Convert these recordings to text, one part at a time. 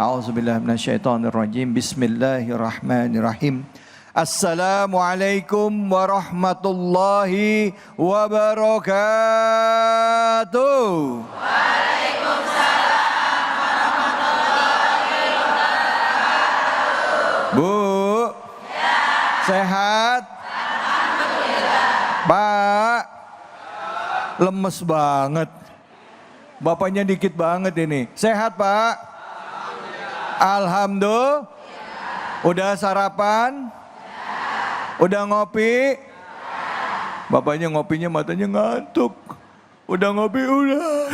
A'udzubillahi minasyaitonirrajim. Bismillahirrahmanirrahim. Assalamualaikum warahmatullahi wabarakatuh. Waalaikumsalam warahmatullahi wabarakatuh. Bu, Ya. sehat? Alhamdulillah. Pak, lemes banget. Bapaknya dikit banget ini. Sehat, Pak? Alhamdulillah. Udah sarapan? Udah ngopi? Bapaknya ngopinya matanya ngantuk. Udah ngopi, udah.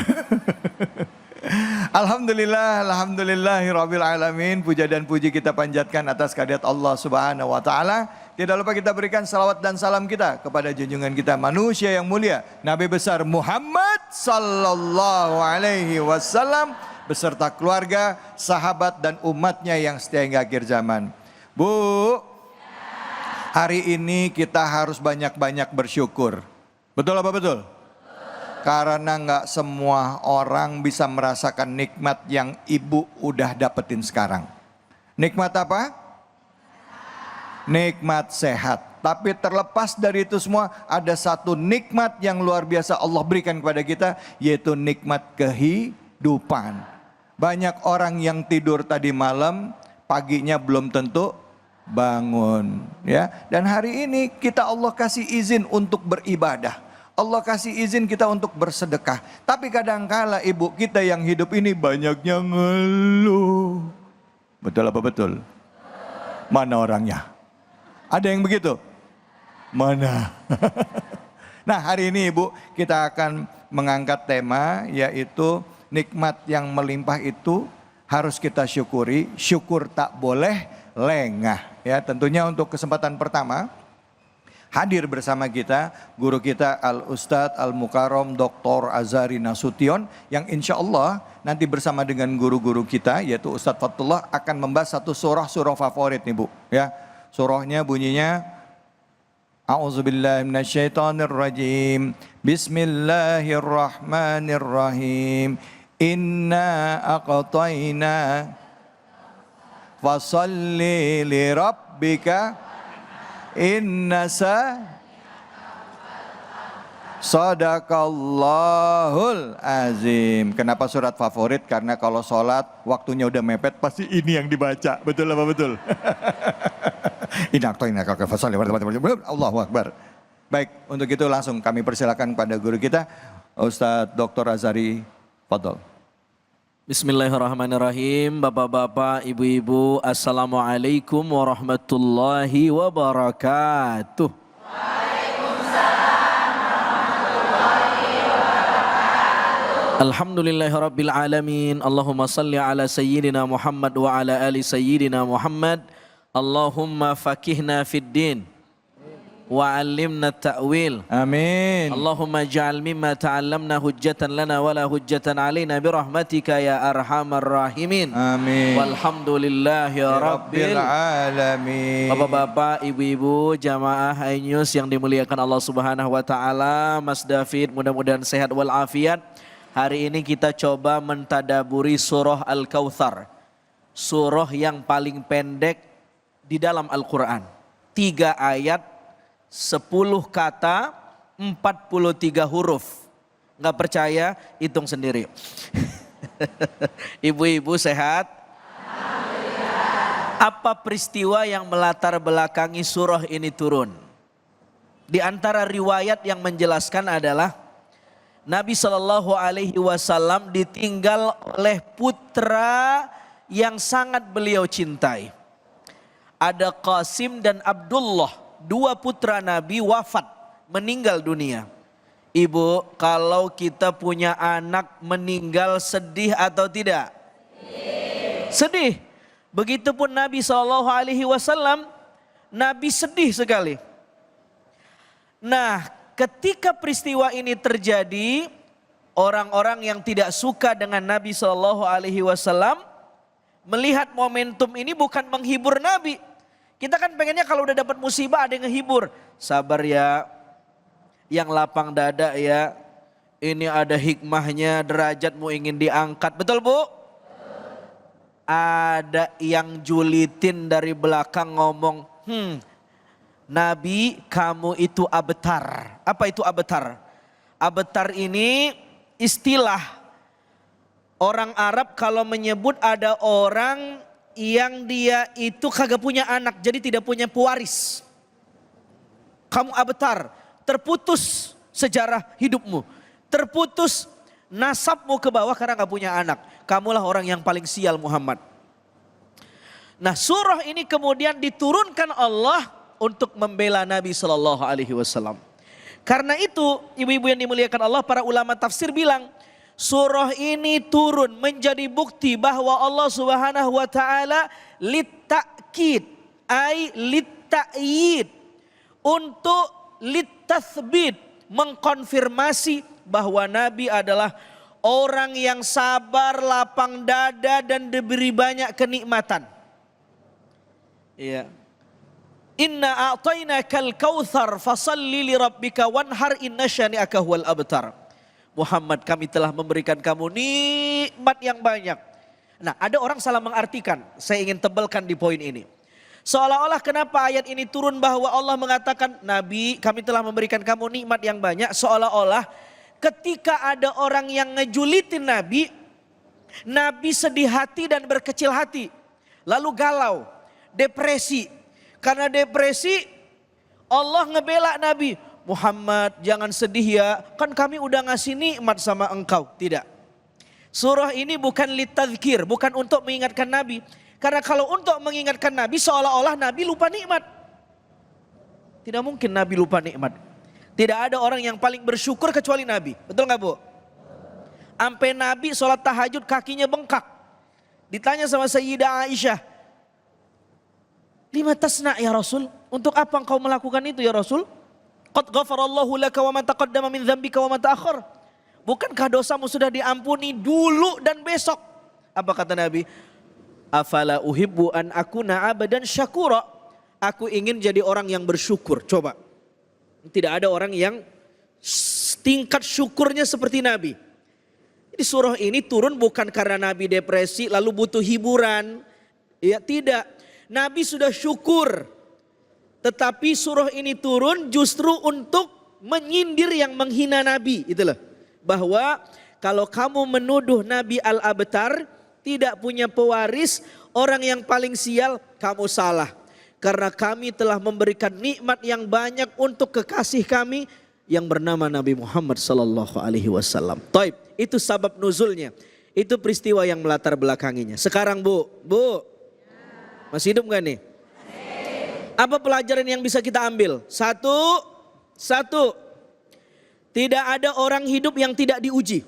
Alhamdulillahirabbil alamin. Puja dan puji kita panjatkan atas kehadirat Allah Subhanahu wa taala. Tidak lupa kita berikan salawat dan salam kita kepada junjungan kita manusia yang mulia, Nabi besar Muhammad sallallahu alaihi wasallam beserta keluarga, sahabat dan umatnya yang setia hingga akhir zaman. Bu, hari ini kita harus banyak-banyak bersyukur. Betul apa betul? Karena nggak semua orang bisa merasakan nikmat yang ibu udah dapetin sekarang. Nikmat apa? Nikmat sehat. Tapi terlepas dari itu semua, ada satu nikmat yang luar biasa Allah berikan kepada kita, yaitu nikmat kehidupan. Banyak orang yang tidur tadi malam, paginya belum tentu bangun, ya. Dan hari ini kita Allah kasih izin untuk beribadah. Allah kasih izin kita untuk bersedekah. Tapi kadangkala ibu kita yang hidup ini banyaknya ngeluh. Betul apa betul? Mana orangnya? Ada yang begitu? Mana? Nah, hari ini ibu kita akan mengangkat tema, yaitu nikmat yang melimpah itu harus kita syukuri. Syukur tak boleh lengah. Ya, tentunya untuk kesempatan pertama hadir bersama kita guru kita Al-Ustadz Al-Mukarram Dr. Azhari Nasution, yang insya Allah nanti bersama dengan guru-guru kita yaitu Ustadz Fathullah akan membahas satu surah favorit nih Bu. Ya, surahnya bunyinya A'udzubillahi minasyaitonirrajim. Bismillahirrahmanirrahim. Inna aqtayna fasalli li rabbika inna sadaqallahul azim. Kenapa surat favorit? Karena kalau sholat waktunya udah mepet pasti ini yang dibaca. Betul apa betul? Inna aqtayna fasalli Allahu Akbar. Baik, untuk itu langsung kami persilakan pada guru kita Ustadz Dr. Azhari. Fadol. Bismillahirrahmanirrahim. Bapak-bapak, ibu-ibu, assalamualaikum warahmatullahi wabarakatuh. Waalaikumsalam warahmatullahi wabarakatuh. Alhamdulillahirabbil alamin. Allahumma salli ala sayyidina Muhammad wa ala ali sayyidina Muhammad. Allahumma fakihna fid din wa 'allimna ta'wil. Amin. Allahumma ja'al mimma ta'allamna hujjatan lana wa la hujjatan alaina bi rahmatika ya arhamar rahimin. Amin. Walhamdulillahi rabbil alamin. Bapak-bapak, ibu-ibu, jamaah Ainews yang dimuliakan Allah Subhanahu wa taala, Mas David mudah-mudahan sehat walafiat. Hari ini kita coba mentadaburi surah Al-Kautsar. Surah yang paling pendek di dalam Al-Qur'an. 3 ayat 10 kata, 43 huruf. Nggak percaya, hitung sendiri. Ibu-ibu sehat? Alhamdulillah. Apa peristiwa yang melatar belakangi surah ini turun? Di antara riwayat yang menjelaskan adalah Nabi Shallallahu Alaihi Wasallam ditinggal oleh putra yang sangat beliau cintai. Ada Qasim dan Abdullah. 2 putra Nabi wafat, meninggal dunia. Ibu, kalau kita punya anak meninggal sedih atau tidak? Sedih. Begitupun Nabi SAW, Nabi sedih sekali. Nah, ketika peristiwa ini terjadi, orang-orang yang tidak suka dengan Nabi SAW melihat momentum ini bukan menghibur Nabi. Kita kan pengennya kalau udah dapat musibah ada yang ngehibur. Sabar ya, yang lapang dada ya. Ini ada hikmahnya, derajatmu ingin diangkat. Betul Bu? ada yang julitin dari belakang ngomong, Nabi kamu itu abtar. Apa itu abtar? Abtar ini istilah orang Arab kalau menyebut ada orang yang dia itu kagak punya anak, jadi tidak punya pewaris. Kamu abtar, terputus sejarah hidupmu, terputus nasabmu ke bawah karena gak punya anak. Kamulah orang yang paling sial Muhammad. Nah surah ini kemudian diturunkan Allah untuk membela Nabi Shallallahu Alaihi Wasallam. Karena itu ibu-ibu yang dimuliakan Allah, para ulama tafsir bilang surah ini turun menjadi bukti bahwa Allah Subhanahu wa taala litakid ay litta'yid, untuk litathbit, mengkonfirmasi bahwa Nabi adalah orang yang sabar, lapang dada dan diberi banyak kenikmatan. Iya. Inna a'tainakal kautsar fasalli li rabbika wanhar inna syani'aka huwal abtar. Muhammad, kami telah memberikan kamu nikmat yang banyak. Nah, ada orang salah mengartikan. Saya ingin tebalkan di poin ini. Seolah-olah kenapa ayat ini turun bahwa Allah mengatakan, Nabi kami telah memberikan kamu nikmat yang banyak. Seolah-olah ketika ada orang yang ngejulitin Nabi, Nabi sedih hati dan berkecil hati. Lalu galau, depresi. Karena depresi, Allah ngebela Nabi. Muhammad jangan sedih ya, kan kami udah ngasih nikmat sama engkau. Tidak. Surah ini bukan litadzkir, bukan untuk mengingatkan Nabi. Karena kalau untuk mengingatkan Nabi seolah-olah Nabi lupa nikmat. Tidak mungkin Nabi lupa nikmat. Tidak ada orang yang paling bersyukur kecuali Nabi. Betul gak Bu? Sampai Nabi sholat tahajud kakinya bengkak. Ditanya sama Sayyidah Aisyah, lima tasna ya Rasul? Untuk apa engkau melakukan itu ya Rasul? Qad ghafarallahu laka wa ma taqaddama min dzambika wa ma ta'akhkhar. Bukankah dosamu sudah diampuni dulu dan besok? Apa kata Nabi? Afala uhibbu an akuna abadan syakura. Aku ingin jadi orang yang bersyukur. Coba. Tidak ada orang yang tingkat syukurnya seperti Nabi. Jadi surah ini turun bukan karena Nabi depresi lalu butuh hiburan. Ya tidak. Nabi sudah syukur. Tetapi surah ini turun justru untuk menyindir yang menghina Nabi. Itulah. Bahwa kalau kamu menuduh Nabi al-abtar, tidak punya pewaris, orang yang paling sial, kamu salah. Karena kami telah memberikan nikmat yang banyak untuk kekasih kami yang bernama Nabi Muhammad sallallahu alaihi wasallam. Taib, itu sabab nuzulnya. Itu peristiwa yang melatar belakanginya. Sekarang Bu, masih hidup gak nih? Apa pelajaran yang bisa kita ambil? Satu, tidak ada orang hidup yang tidak diuji.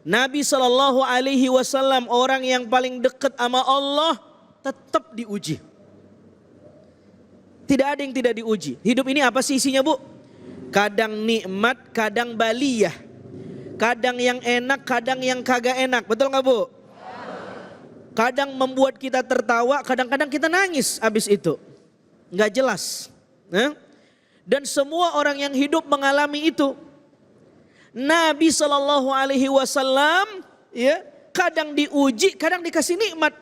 Nabi Shallallahu Alaihi Wasallam orang yang paling dekat sama Allah tetap diuji. Tidak ada yang tidak diuji. Hidup ini apa sih isinya Bu? Kadang nikmat, kadang baliyah. Kadang yang enak, kadang yang kagak enak. Betul gak Bu? Kadang membuat kita tertawa, kadang-kadang kita nangis abis itu. Nggak jelas. Dan semua orang yang hidup mengalami itu. Nabi Shallallahu Alaihi Wasallam ya kadang diuji, kadang dikasih nikmat.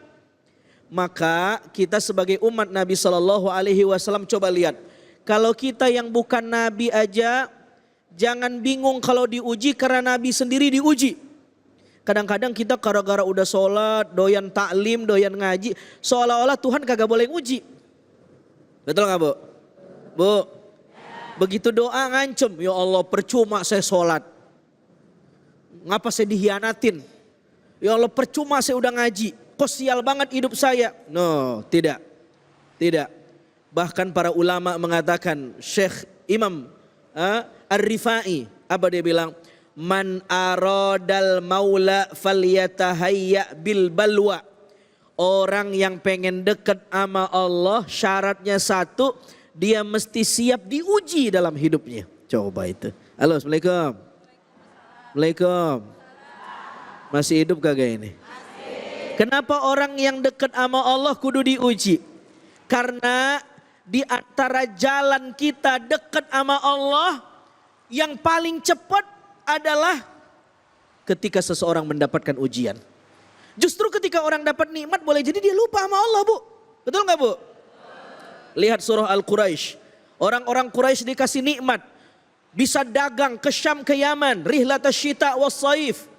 Maka kita sebagai umat Nabi Shallallahu Alaihi Wasallam coba lihat. Kalau kita yang bukan Nabi aja, jangan bingung kalau diuji karena Nabi sendiri diuji. Kadang-kadang kita gara-gara udah sholat, doyan taklim, doyan ngaji, seolah-olah Tuhan kagak boleh nguji. Betul gak Bu? Bu, begitu doa ngancem, ya Allah percuma saya sholat. Ngapa saya dihianatin? Ya Allah percuma saya udah ngaji, kok sial banget hidup saya. No, tidak. Tidak. Bahkan para ulama mengatakan, Syekh Imam Ar-Rifai, apa dia bilang? Man aradal maula falyatahayya bil balwa. Orang yang pengen dekat sama Allah syaratnya satu, dia mesti siap diuji dalam hidupnya. Coba itu. Halo, Assalamualaikum. Assalamualaikum. Masih hidup kagak ini? Kenapa orang yang dekat sama Allah kudu diuji? Karena di antara jalan kita dekat sama Allah, yang paling cepat adalah ketika seseorang mendapatkan ujian. Justru ketika orang dapat nikmat boleh jadi dia lupa sama Allah, Bu. Betul nggak, Bu? Lihat surah Al-Quraisy. Orang-orang Quraisy dikasih nikmat. Bisa dagang ke Syam, ke Yaman, rihlatas syita was saif.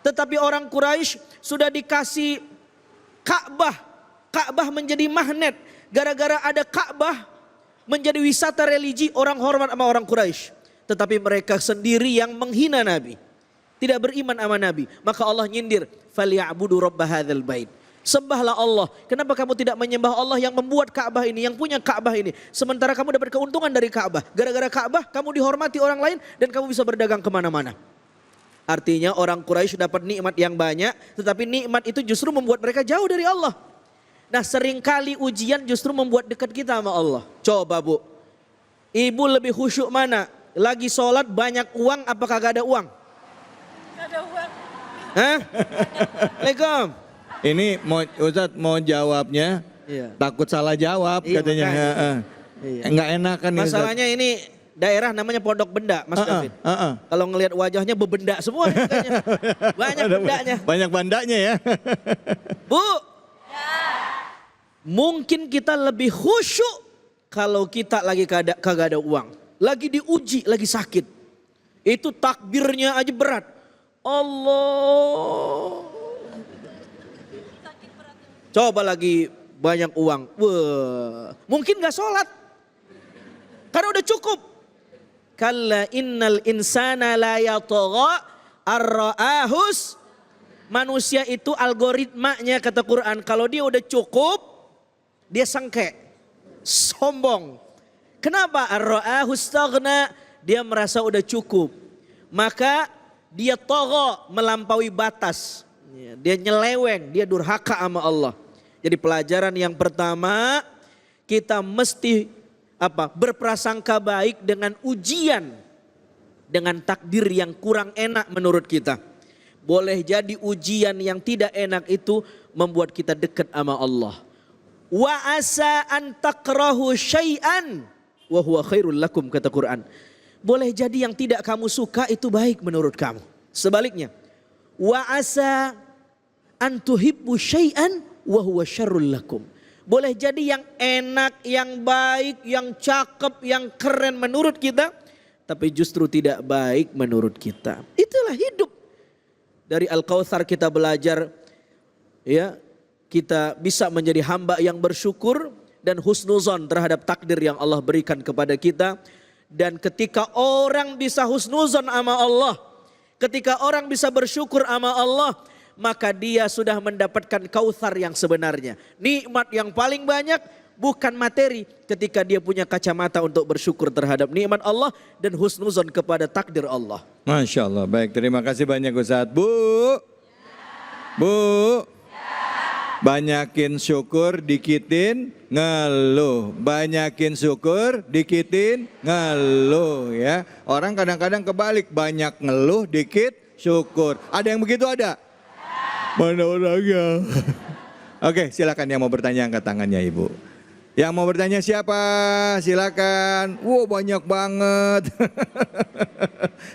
Tetapi orang Quraisy sudah dikasih Ka'bah. Ka'bah menjadi magnet. Gara-gara ada Ka'bah menjadi wisata religi, orang hormat sama orang Quraisy. Tetapi mereka sendiri yang menghina Nabi. Tidak beriman sama Nabi. Maka Allah nyindir, "Falyabudu rabb hadzal bait." Sembahlah Allah. Kenapa kamu tidak menyembah Allah yang membuat Ka'bah ini, yang punya Ka'bah ini? Sementara kamu dapat keuntungan dari Ka'bah. Gara-gara Ka'bah kamu dihormati orang lain dan kamu bisa berdagang kemana-mana. Artinya orang Quraisy dapat nikmat yang banyak, tetapi nikmat itu justru membuat mereka jauh dari Allah. Nah, seringkali ujian justru membuat dekat kita sama Allah. Coba, Bu. Ibu lebih khusyuk mana? Lagi sholat banyak uang apa kagak ada uang? Ada uang. Hah? Assalamualaikum. Ini Ustadz mau jawabnya, Iya. takut salah jawab Iya, katanya. makanya. Iya. Enggak enakan nih Ustadz. Masalahnya ini daerah namanya Pondok Benda, Mas David. Heeh. Kalau ngelihat wajahnya bebenda semua nih kayaknya. Banyak bendanya. Banyak bandanya ya. Bu. Mungkin kita lebih khusyuk kalau kita lagi kagak ada uang. Lagi diuji, lagi sakit. Itu takbirnya aja berat. Allah. Coba lagi banyak uang. Wah, mungkin gak sholat. Karena udah cukup. Kalla innal insana la yatagha ar-ra'ahus. Manusia itu algoritmanya kata Quran. Kalau dia udah cukup, dia sengke. Sombong. Kenapa? Ar-ra'ahus taghna. Dia merasa udah cukup. Maka dia tagha, melampaui batas. Dia nyeleweng, dia durhaka sama Allah. Jadi pelajaran yang pertama, kita mesti berprasangka baik dengan ujian, dengan takdir yang kurang enak menurut kita. Boleh jadi ujian yang tidak enak itu membuat kita dekat sama Allah. Wa asa an takrahu syai'an wa huwa khairul lakum kata Quran. Boleh jadi yang tidak kamu suka itu baik menurut kamu. Sebaliknya, wa asa an tuhibbu syai'an wa huwa syarrul lakum. Boleh jadi yang enak, yang baik, yang cakep, yang keren menurut kita, tapi justru tidak baik menurut kita. Itulah hidup. Dari Al-Kautsar kita belajar, ya, kita bisa menjadi hamba yang bersyukur dan husnuzon terhadap takdir yang Allah berikan kepada kita. Dan ketika orang bisa husnuzon sama Allah, ketika orang bisa bersyukur sama Allah, maka dia sudah mendapatkan kautsar yang sebenarnya. Nikmat yang paling banyak bukan materi, ketika dia punya kacamata untuk bersyukur terhadap nikmat Allah dan husnuzon kepada takdir Allah. Masya Allah, baik, terima kasih banyak Ustadz. Bu, banyakin syukur, dikitin ngeluh. Banyakin syukur, dikitin ngeluh ya. Orang kadang-kadang kebalik, banyak ngeluh, dikit syukur. Ada yang begitu ada? Mana orangnya? Oke, silakan yang mau bertanya angkat tangannya Ibu. Yang mau bertanya siapa? Silakan. Wow, banyak banget.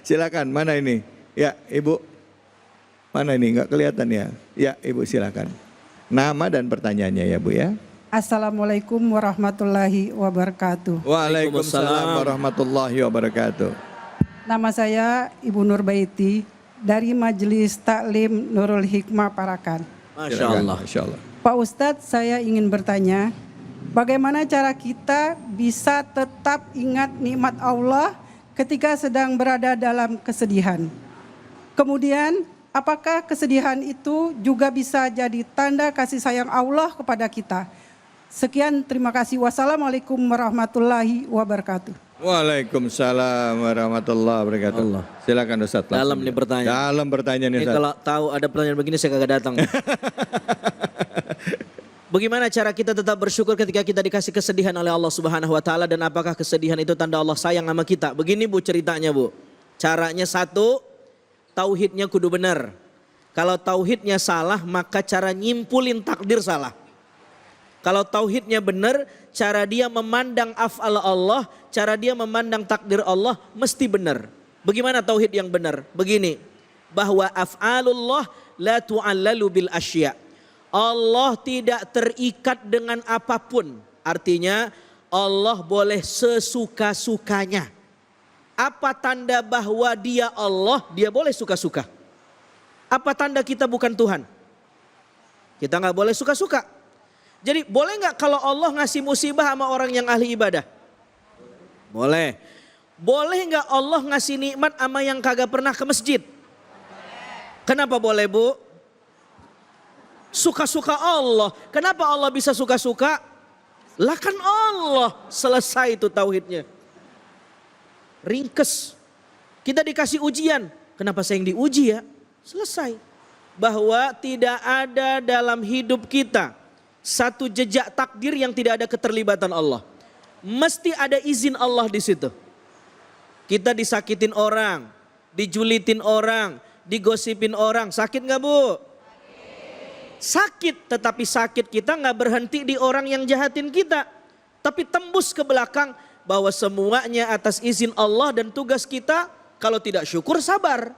Silakan, mana ini? Ya, Ibu. Mana ini? Enggak kelihatan ya? Ya, Ibu silakan. Nama dan pertanyaannya ya Bu ya. Assalamualaikum warahmatullahi wabarakatuh. Waalaikumsalam warahmatullahi wabarakatuh. Nama saya Ibu Nurbaiti dari Majelis Taklim Nurul Hikmah Parakan. Masya Allah. Masya Allah. Pak Ustadz, saya ingin bertanya, bagaimana cara kita bisa tetap ingat nikmat Allah ketika sedang berada dalam kesedihan? Kemudian, apakah kesedihan itu juga bisa jadi tanda kasih sayang Allah kepada kita? Sekian, terima kasih. Wassalamualaikum warahmatullahi wabarakatuh. Waalaikumsalam warahmatullahi wabarakatuh. Allah. Silakan Ustaz. Dalam nih pertanyaan. Dalam pertanyaan nih Ustaz. Kalau tahu ada pertanyaan begini saya kagak datang. Bagaimana cara kita tetap bersyukur ketika kita dikasih kesedihan oleh Allah Subhanahu wa taala, dan apakah kesedihan itu tanda Allah sayang sama kita? Begini Bu ceritanya Bu. Caranya satu, tauhidnya kudu benar. Kalau tauhidnya salah, maka cara nyimpulin takdir salah. Kalau tauhidnya benar, cara dia memandang af'al Allah, cara dia memandang takdir Allah mesti benar. Bagaimana tauhid yang benar? Begini, bahwa af'alullah la tu'allalu bil asya. Allah tidak terikat dengan apapun. Artinya Allah boleh sesuka-sukanya. Apa tanda bahwa dia Allah, dia boleh suka-suka. Apa tanda kita bukan Tuhan? Kita nggak boleh suka-suka. Jadi boleh nggak kalau Allah ngasih musibah sama orang yang ahli ibadah? Boleh. Boleh nggak Allah ngasih nikmat sama yang kagak pernah ke masjid? Kenapa boleh, Bu? Suka-suka Allah. Kenapa Allah bisa suka-suka? Lah kan Allah, selesai itu tauhidnya. Ringkes. Kita dikasih ujian. Kenapa saya yang diuji ya? Selesai. Bahwa tidak ada dalam hidup kita satu jejak takdir yang tidak ada keterlibatan Allah. Mesti ada izin Allah di situ. Kita disakitin orang, dijulitin orang, digosipin orang. Sakit nggak, Bu? Sakit, tetapi sakit kita nggak berhenti di orang yang jahatin kita. Tapi tembus ke belakang bahwa semuanya atas izin Allah dan tugas kita. Kalau tidak syukur, sabar.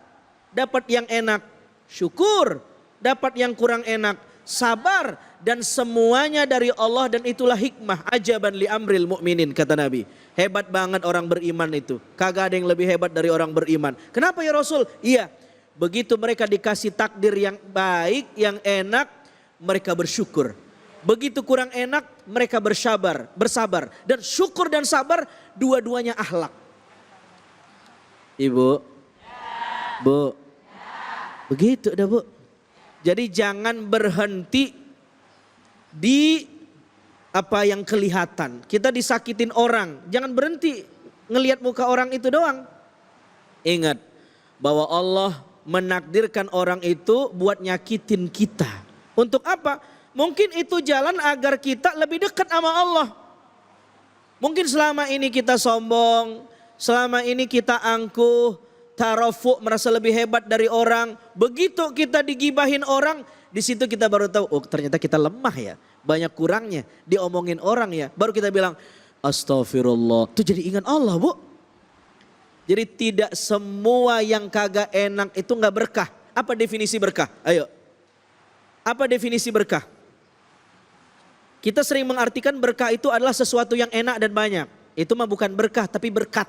Dapat yang enak, syukur. Dapat yang kurang enak, sabar. Dan semuanya dari Allah dan itulah hikmah. Ajaban li amril mu'minin, kata Nabi. Hebat banget orang beriman itu. Kagak ada yang lebih hebat dari orang beriman. Kenapa ya Rasul? Iya, begitu mereka dikasih takdir yang baik, yang enak, mereka bersyukur. Begitu kurang enak, mereka bersabar. Dan syukur dan sabar, dua-duanya akhlak. Ibu, Bu, begitu dah, Bu. Jadi jangan berhenti di apa yang kelihatan. Kita disakitin orang, jangan berhenti ngelihat muka orang itu doang. Ingat bahwa Allah menakdirkan orang itu buat nyakitin kita. Untuk apa? Mungkin itu jalan agar kita lebih dekat sama Allah. Mungkin selama ini kita sombong, selama ini kita angkuh, tarafu, merasa lebih hebat dari orang. Begitu kita digibahin orang, di situ kita baru tahu, oh ternyata kita lemah ya. Banyak kurangnya, diomongin orang ya. Baru kita bilang, astagfirullah. Itu jadi ingat Allah, Bu. Jadi tidak semua yang kagak enak itu gak berkah. Apa definisi berkah? Ayo. Apa definisi berkah? Kita sering mengartikan berkah itu adalah sesuatu yang enak dan banyak. Itu mah bukan berkah tapi berkat.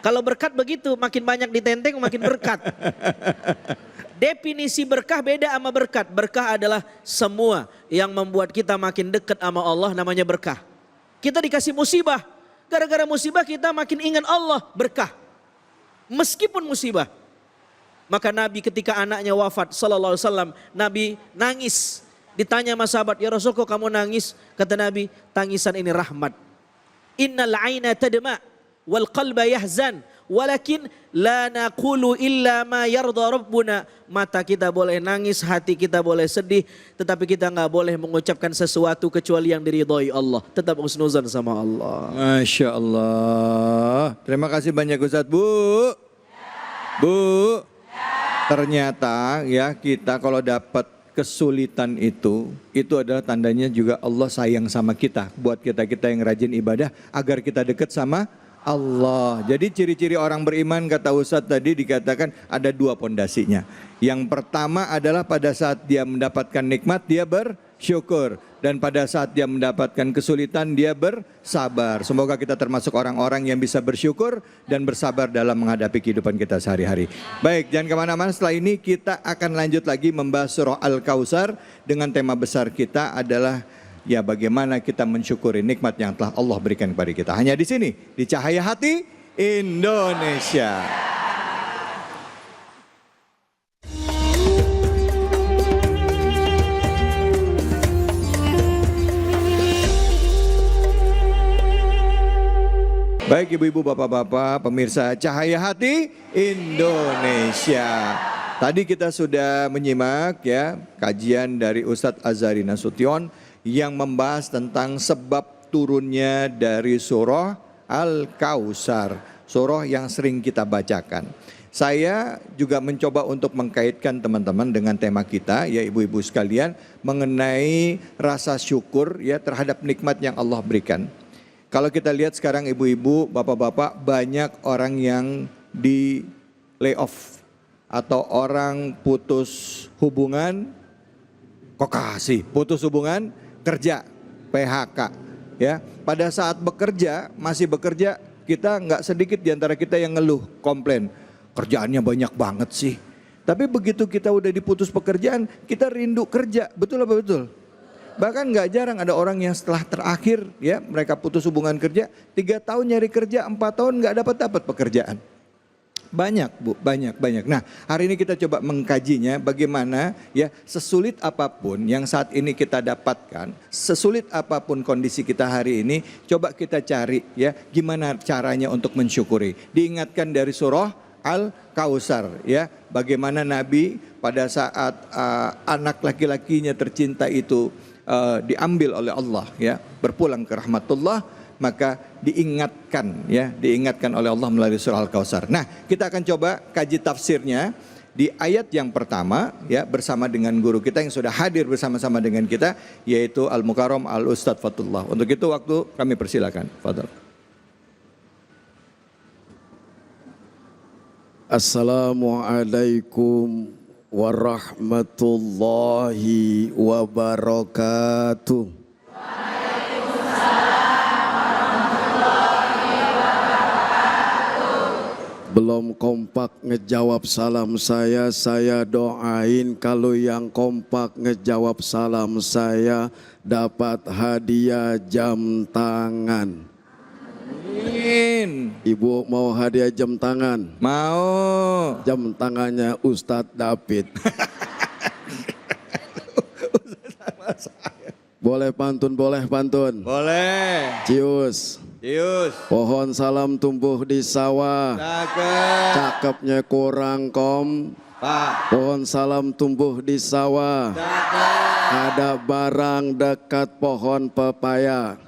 Kalau berkat begitu, makin banyak ditenteng makin berkat. Definisi berkah beda sama berkat. Berkah adalah semua yang membuat kita makin dekat sama Allah, namanya berkah. Kita dikasih musibah. Gara-gara musibah kita makin ingat Allah, berkah. Meskipun musibah. Maka Nabi ketika anaknya wafat sallallahu alaihi wasallam, Nabi nangis. Ditanya sama sahabat, ya Rasul kok kamu nangis? Kata Nabi, tangisan ini rahmat. Innal aina tadma wal qalba yahzan walakin la naqulu illa ma yarda rabbuna. Mata kita boleh nangis, hati kita boleh sedih, tetapi kita enggak boleh mengucapkan sesuatu kecuali yang diridhoi Allah. Tetap husnuzan sama Allah. Masya Allah. Terima kasih banyak Ustadz. Bu. Ternyata ya kita kalau dapat kesulitan itu adalah tandanya juga Allah sayang sama kita. Buat kita yang rajin ibadah agar kita dekat sama Allah. Jadi ciri-ciri orang beriman kata Ustadz tadi dikatakan ada dua pondasinya. Yang pertama adalah pada saat dia mendapatkan nikmat dia bersyukur. Dan pada saat dia mendapatkan kesulitan dia bersabar. Semoga kita termasuk orang-orang yang bisa bersyukur dan bersabar dalam menghadapi kehidupan kita sehari-hari. Baik, jangan kemana-mana, setelah ini kita akan lanjut lagi membahas surah Al-Kautsar. Dengan tema besar kita adalah ya bagaimana kita mensyukuri nikmat yang telah Allah berikan kepada kita. Hanya di sini, di Cahaya Hati Indonesia. Baik ibu-ibu, bapak-bapak, pemirsa Cahaya Hati Indonesia. Tadi kita sudah menyimak ya kajian dari Ustadz Azhari Nasution yang membahas tentang sebab turunnya dari surah Al-Kautsar, surah yang sering kita bacakan. Saya juga mencoba untuk mengkaitkan teman-teman dengan tema kita ya ibu-ibu sekalian mengenai rasa syukur ya terhadap nikmat yang Allah berikan. Kalau kita lihat sekarang ibu-ibu, bapak-bapak banyak orang yang di layoff atau orang putus hubungan kokasi, putus hubungan kerja, PHK, ya. Pada saat bekerja, masih bekerja, kita nggak sedikit di antara kita yang ngeluh, komplain, kerjaannya banyak banget sih. Tapi begitu kita udah diputus pekerjaan, kita rindu kerja, betul apa betul? Bahkan nggak jarang ada orang yang setelah terakhir, ya, mereka putus hubungan kerja, 3 tahun nyari kerja, 4 tahun nggak dapat pekerjaan. Banyak Bu, banyak. Nah, hari ini kita coba mengkajinya bagaimana, ya, sesulit apapun yang saat ini kita dapatkan, sesulit apapun kondisi kita hari ini, coba kita cari, ya, gimana caranya untuk mensyukuri. Diingatkan dari surah Al-Kautsar, ya, bagaimana Nabi pada saat anak laki-lakinya tercinta itu diambil oleh Allah, ya, berpulang ke rahmatullah, maka diingatkan, ya, diingatkan oleh Allah melalui surah Al-Kautsar. Nah, kita akan coba kaji tafsirnya di ayat yang pertama, ya, bersama dengan guru kita yang sudah hadir bersama-sama dengan kita, yaitu Al-Mukarram Al-Ustadz Fatullah. Untuk itu waktu kami persilakan. Fadhal. Assalamualaikum warahmatullahi wabarakatuh. Belum kompak ngejawab salam saya doain kalau yang kompak ngejawab salam saya dapat hadiah jam tangan. Amin. Ibu mau hadiah jam tangan? Mau. Jam tangannya Ustadz David. Boleh pantun, boleh pantun. Boleh. Cius. Cius. Pohon salam tumbuh di sawah. Cakep. Cakepnya kurang kom. Pak. Pohon salam tumbuh di sawah. Cakep. Ada barang dekat pohon pepaya.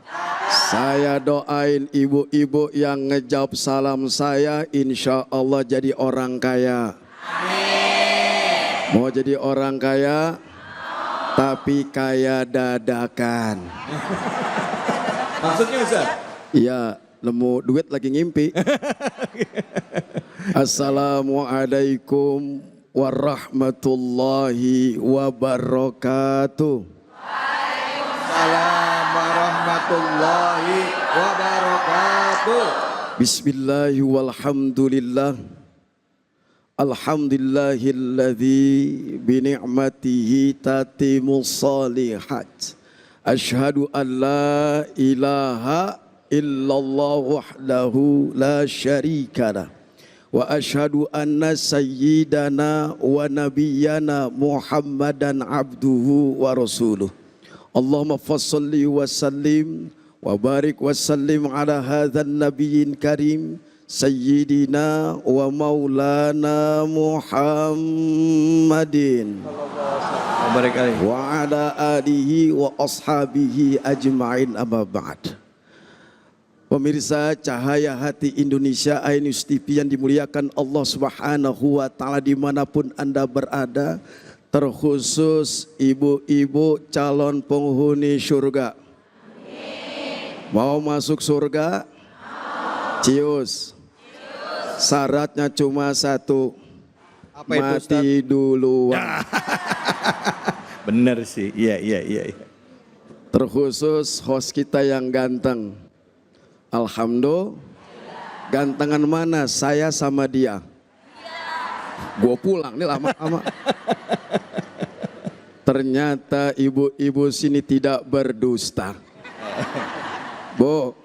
Saya doain ibu-ibu yang ngejawab salam saya, insya Allah jadi orang kaya. Amin. Mau jadi orang kaya, tapi kaya dadakan. Maksudnya Ustaz? Iya, nemu duit lagi ngimpi. Assalamualaikum warahmatullahi wabarakatuh. Waalaikumsalam warahmatullahi wabarakatuh. Bismillahi walhamdulillah. Alhamdulillahilladzi bini'matihi tatimus salihat. Asyhadu an la ilaha illallah wahdahu la syarikalah. Wa asyhadu anna sayyidana wa nabiyyana Muhammadan abduhu wa rasuluh. Allahumma fassalli wa sallim wa barik wa sallim ala hadzal nabiyyin karim sayyidina wa maulana Muhammadin wa ala alihi wa ashabihi ajma'in, amma ba'd. Pemirsa Cahaya Hati Indonesia Ainus TV yang dimuliakan Allah Subhanahu wa Ta'ala dimanapun Anda berada, terkhusus ibu-ibu calon penghuni surga. Mau masuk surga? Cius. Syaratnya cuma satu. Apa itu, mati duluan. Bener sih, iya. Terkhusus host kita yang ganteng. Alhamdulillah. Gantengan mana? Saya sama dia. Gue pulang nih lama-lama. Ternyata ibu-ibu sini tidak berdusta. Bu,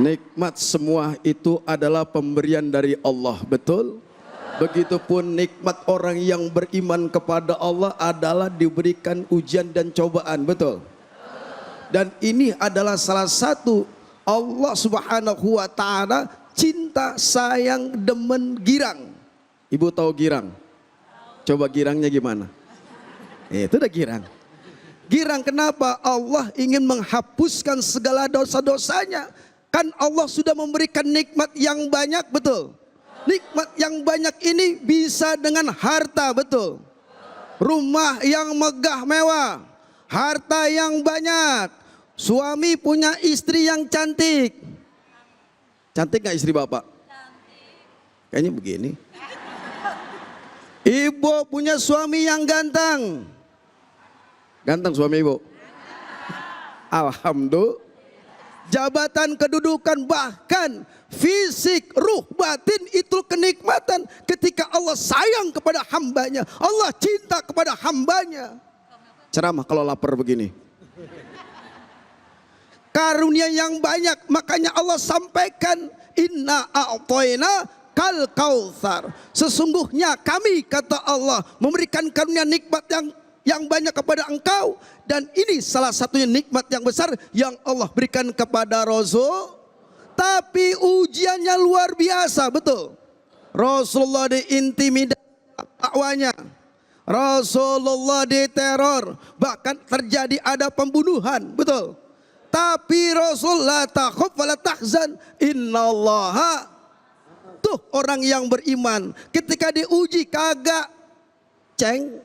nikmat semua itu adalah pemberian dari Allah, betul? Begitupun nikmat orang yang beriman kepada Allah adalah diberikan ujian dan cobaan, betul? Dan ini adalah salah satu Allah Subhanahu wa Ta'ala cinta, sayang, demen, girang. Ibu tahu girang? Coba girangnya gimana? Itu udah girang. Girang kenapa? Allah ingin menghapuskan segala dosa-dosanya. Kan Allah sudah memberikan nikmat yang banyak, betul? Nikmat yang banyak ini bisa dengan harta, betul? Rumah yang megah mewah, harta yang banyak, suami punya istri yang cantik. Cantik gak istri bapak? Cantik. Kayaknya begini. Ibu punya suami yang ganteng. Ganteng suami ibu? Alhamdulillah. Jabatan, kedudukan, bahkan fisik, ruh, batin itu kenikmatan ketika Allah sayang kepada hambanya. Allah cinta kepada hambanya. Ceramah kalau lapar begini. Karunia yang banyak, makanya Allah sampaikan inna a'toina kal kautsar. Sesungguhnya kami, kata Allah, memberikan karunia nikmat yang banyak kepada engkau, dan ini salah satunya nikmat yang besar yang Allah berikan kepada Rasul. Tapi ujiannya luar biasa, betul. Rasulullah diintimidasi dakwanya, Rasulullah diteror, bahkan terjadi ada pembunuhan, betul. Tapi Rasul la takhaf wa la tahzan innallaha. Tuh orang yang beriman ketika diuji kagak ceng,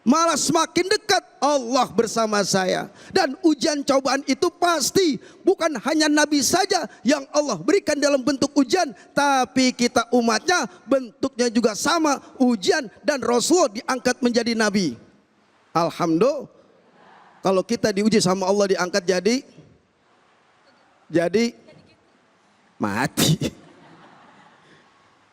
malah semakin dekat. Allah bersama saya. Dan ujian cobaan itu pasti bukan hanya Nabi saja yang Allah berikan dalam bentuk ujian, tapi kita umatnya bentuknya juga sama, ujian, dan Rasul diangkat menjadi Nabi. Alhamdulillah. Kalau kita diuji sama Allah diangkat jadi mati.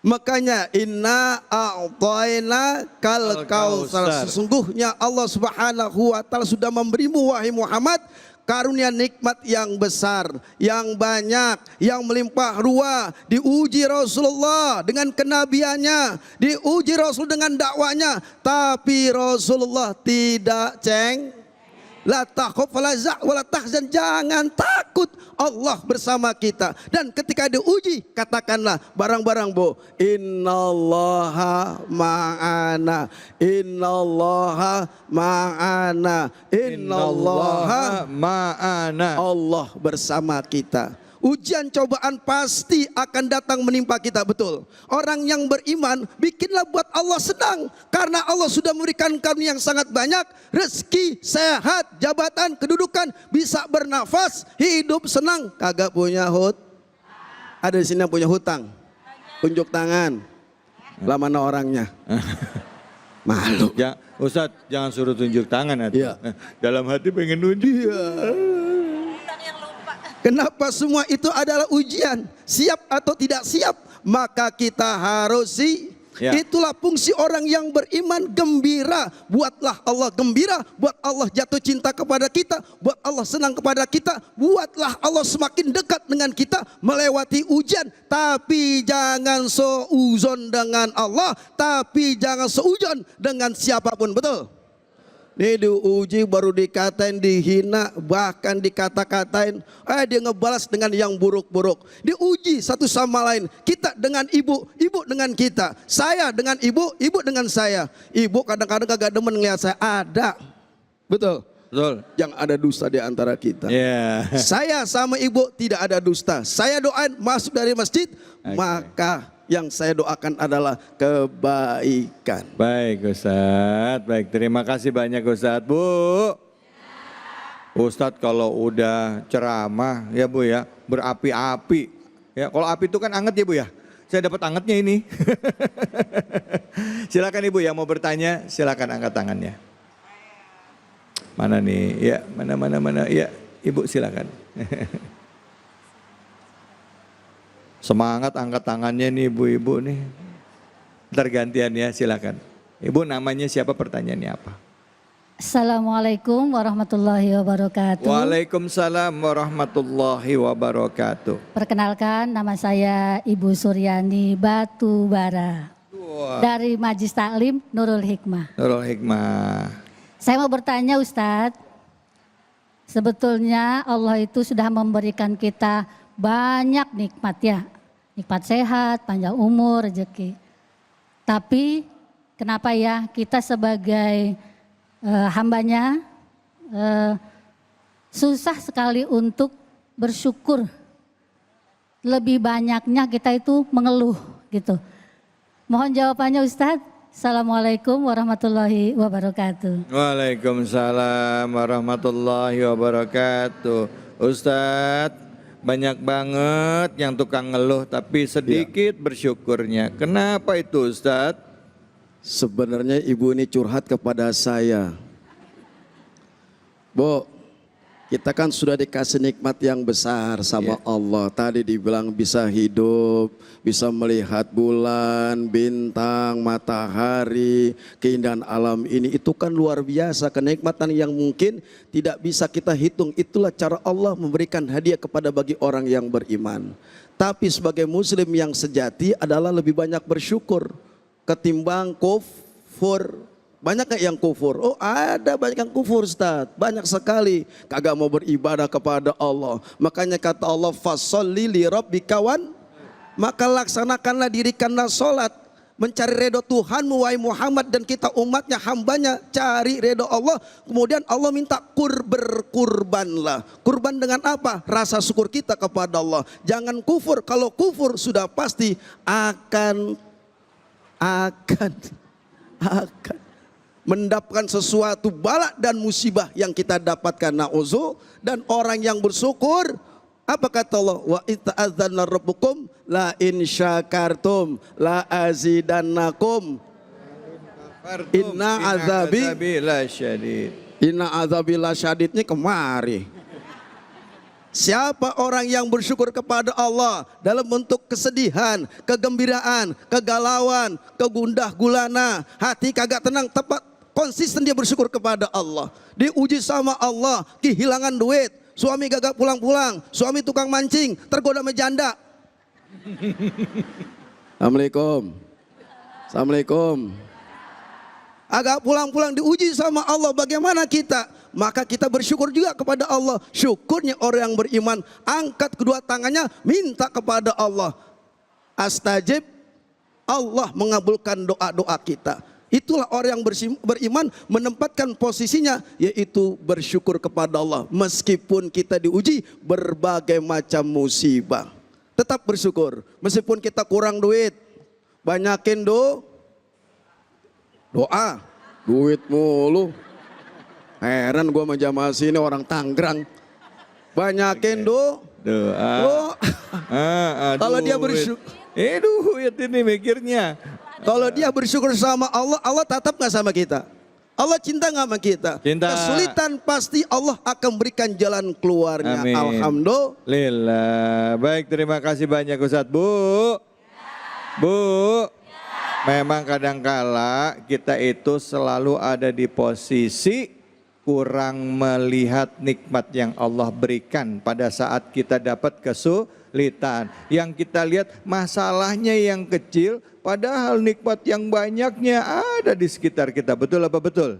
Makanya inna a'tayna kal kautsar. Sesungguhnya Allah Subhanahu wa taala sudah memberimu wahai Muhammad karunia nikmat yang besar, yang banyak, yang melimpah ruah. Diuji Rasulullah dengan kenabiannya, diuji Rasul dengan dakwanya, tapi Rasulullah tidak ceng. La takhaf wa la tahzan, jangan takut, Allah bersama kita. Dan ketika diuji katakanlah barang-barang bu, innallaha ma'ana, innallaha ma'ana, innallaha ma'ana. Allah bersama kita. Ujian cobaan pasti akan datang menimpa kita, betul. Orang yang beriman bikinlah buat Allah senang, karena Allah sudah memberikan karunia yang sangat banyak, rezeki, sehat, jabatan, kedudukan, bisa bernafas, hidup senang. Kagak punya ada di sini yang punya hutang, tunjuk tangan. Lah mana orangnya? Malu. Ya, Ustadz jangan suruh tunjuk tangan atuh. Iya. Dalam hati pengen nunjuk. Kenapa semua itu adalah ujian? Siap atau tidak siap, maka kita harus Ya. Itulah fungsi orang yang beriman, gembira. Buatlah Allah gembira, buat Allah jatuh cinta kepada kita, buat Allah senang kepada kita, buatlah Allah semakin dekat dengan kita melewati ujian. Tapi jangan seuzon dengan Allah, tapi jangan seuzon dengan siapapun, betul? Ini diuji baru dikatain, dihina, bahkan dikata-katain. Dia ngebalas dengan yang buruk-buruk. Diuji satu sama lain. Kita dengan ibu, ibu dengan kita. Saya dengan ibu, ibu dengan saya. Ibu kadang-kadang kagak demen ngeliat saya. Ada. Betul? Betul. Yang ada dusta di antara kita. Yeah. Saya sama ibu tidak ada dusta. Saya doain masuk dari masjid, maka yang saya doakan adalah kebaikan. Baik Ustadz, baik, terima kasih banyak Ustadz. Bu, Ustadz kalau udah ceramah ya Bu ya, berapi-api. Ya, kalau api itu kan anget ya Bu ya. Saya dapat angetnya ini. Silakan Ibu yang mau bertanya, silakan angkat tangannya. Mana nih? Ya, mana. Ya, Ibu silakan. Semangat angkat tangannya nih ibu-ibu nih. Ntar gantian ya, silakan. Ibu namanya siapa, pertanyaannya apa? Assalamualaikum warahmatullahi wabarakatuh. Waalaikumsalam warahmatullahi wabarakatuh. Perkenalkan, nama saya Ibu Suryani Batubara. Dari Majlis Taklim Nurul Hikmah. Nurul Hikmah. Saya mau bertanya Ustadz, sebetulnya Allah itu sudah memberikan kita banyak nikmat ya. Nikmat sehat, panjang umur, rezeki. Tapi kenapa ya kita sebagai hambanya susah sekali untuk bersyukur. Lebih banyaknya kita itu mengeluh gitu. Mohon jawabannya Ustadz. Assalamualaikum warahmatullahi wabarakatuh. Waalaikumsalam warahmatullahi wabarakatuh. Ustadz, banyak banget yang tukang ngeluh tapi sedikit bersyukurnya. Kenapa itu Ustadz? Sebenarnya ibu ini curhat kepada saya. Bu, kita kan sudah dikasih nikmat yang besar sama Allah. Tadi dibilang bisa hidup, bisa melihat bulan, bintang, matahari, keindahan alam ini. Itu kan luar biasa, kenikmatan yang mungkin tidak bisa kita hitung. Itulah cara Allah memberikan hadiah kepada bagi orang yang beriman. Tapi sebagai muslim yang sejati adalah lebih banyak bersyukur ketimbang kufur. Banyak gak yang kufur? Oh ada banyak yang kufur Ustaz, banyak sekali. Kagak mau beribadah kepada Allah. Makanya kata Allah, fasholli li rabbika wan, maka laksanakanlah dirikanlah solat. Mencari redha Tuhanmu wahai Muhammad, dan kita umatnya, hambanya, cari redha Allah. Kemudian Allah minta berkurbanlah. Kurban dengan apa? Rasa syukur kita kepada Allah. Jangan kufur, kalau kufur sudah pasti akan mendapatkan sesuatu bala dan musibah yang kita dapatkan, na'udzu. Dan orang yang bersyukur, apa kata Allah? Wa ita'adzana rabbukum la in syakartum la azidannakum inna azabi la syadid. Inna azabi la syadidnya kemari. Siapa orang yang bersyukur kepada Allah dalam bentuk kesedihan, kegembiraan, kegalauan, kegundah gulana, hati kagak tenang, tepat konsisten dia bersyukur kepada Allah. Diuji sama Allah, kehilangan duit, suami gagak pulang-pulang, suami tukang mancing, tergoda sama janda. Assalamualaikum. Assalamualaikum. Agak pulang-pulang diuji sama Allah, bagaimana kita? Maka kita bersyukur juga kepada Allah. Syukurnya orang yang beriman, angkat kedua tangannya, minta kepada Allah. Astajib, Allah mengabulkan doa-doa kita. Itulah orang yang beriman menempatkan posisinya, yaitu bersyukur kepada Allah. Meskipun kita diuji berbagai macam musibah, tetap bersyukur. Meskipun kita kurang duit, banyakin doa. Duit mulu. Heran gua sama jamaah sini orang Tangerang. Banyakin Doa. Kalau dia bersyukur, duit ini mikirnya. kalau dia bersyukur sama Allah, Allah tatap gak sama kita? Allah cinta gak sama kita? Cinta. Kesulitan pasti Allah akan berikan jalan keluarnya. Amin. Alhamdulillah. Baik, terima kasih banyak Ustadz. Bu, memang kadangkala kita itu selalu ada di posisi kurang melihat nikmat yang Allah berikan pada saat kita dapat kesulitan. Yang kita lihat masalahnya yang kecil, padahal nikmat yang banyaknya ada di sekitar kita. Betul apa betul?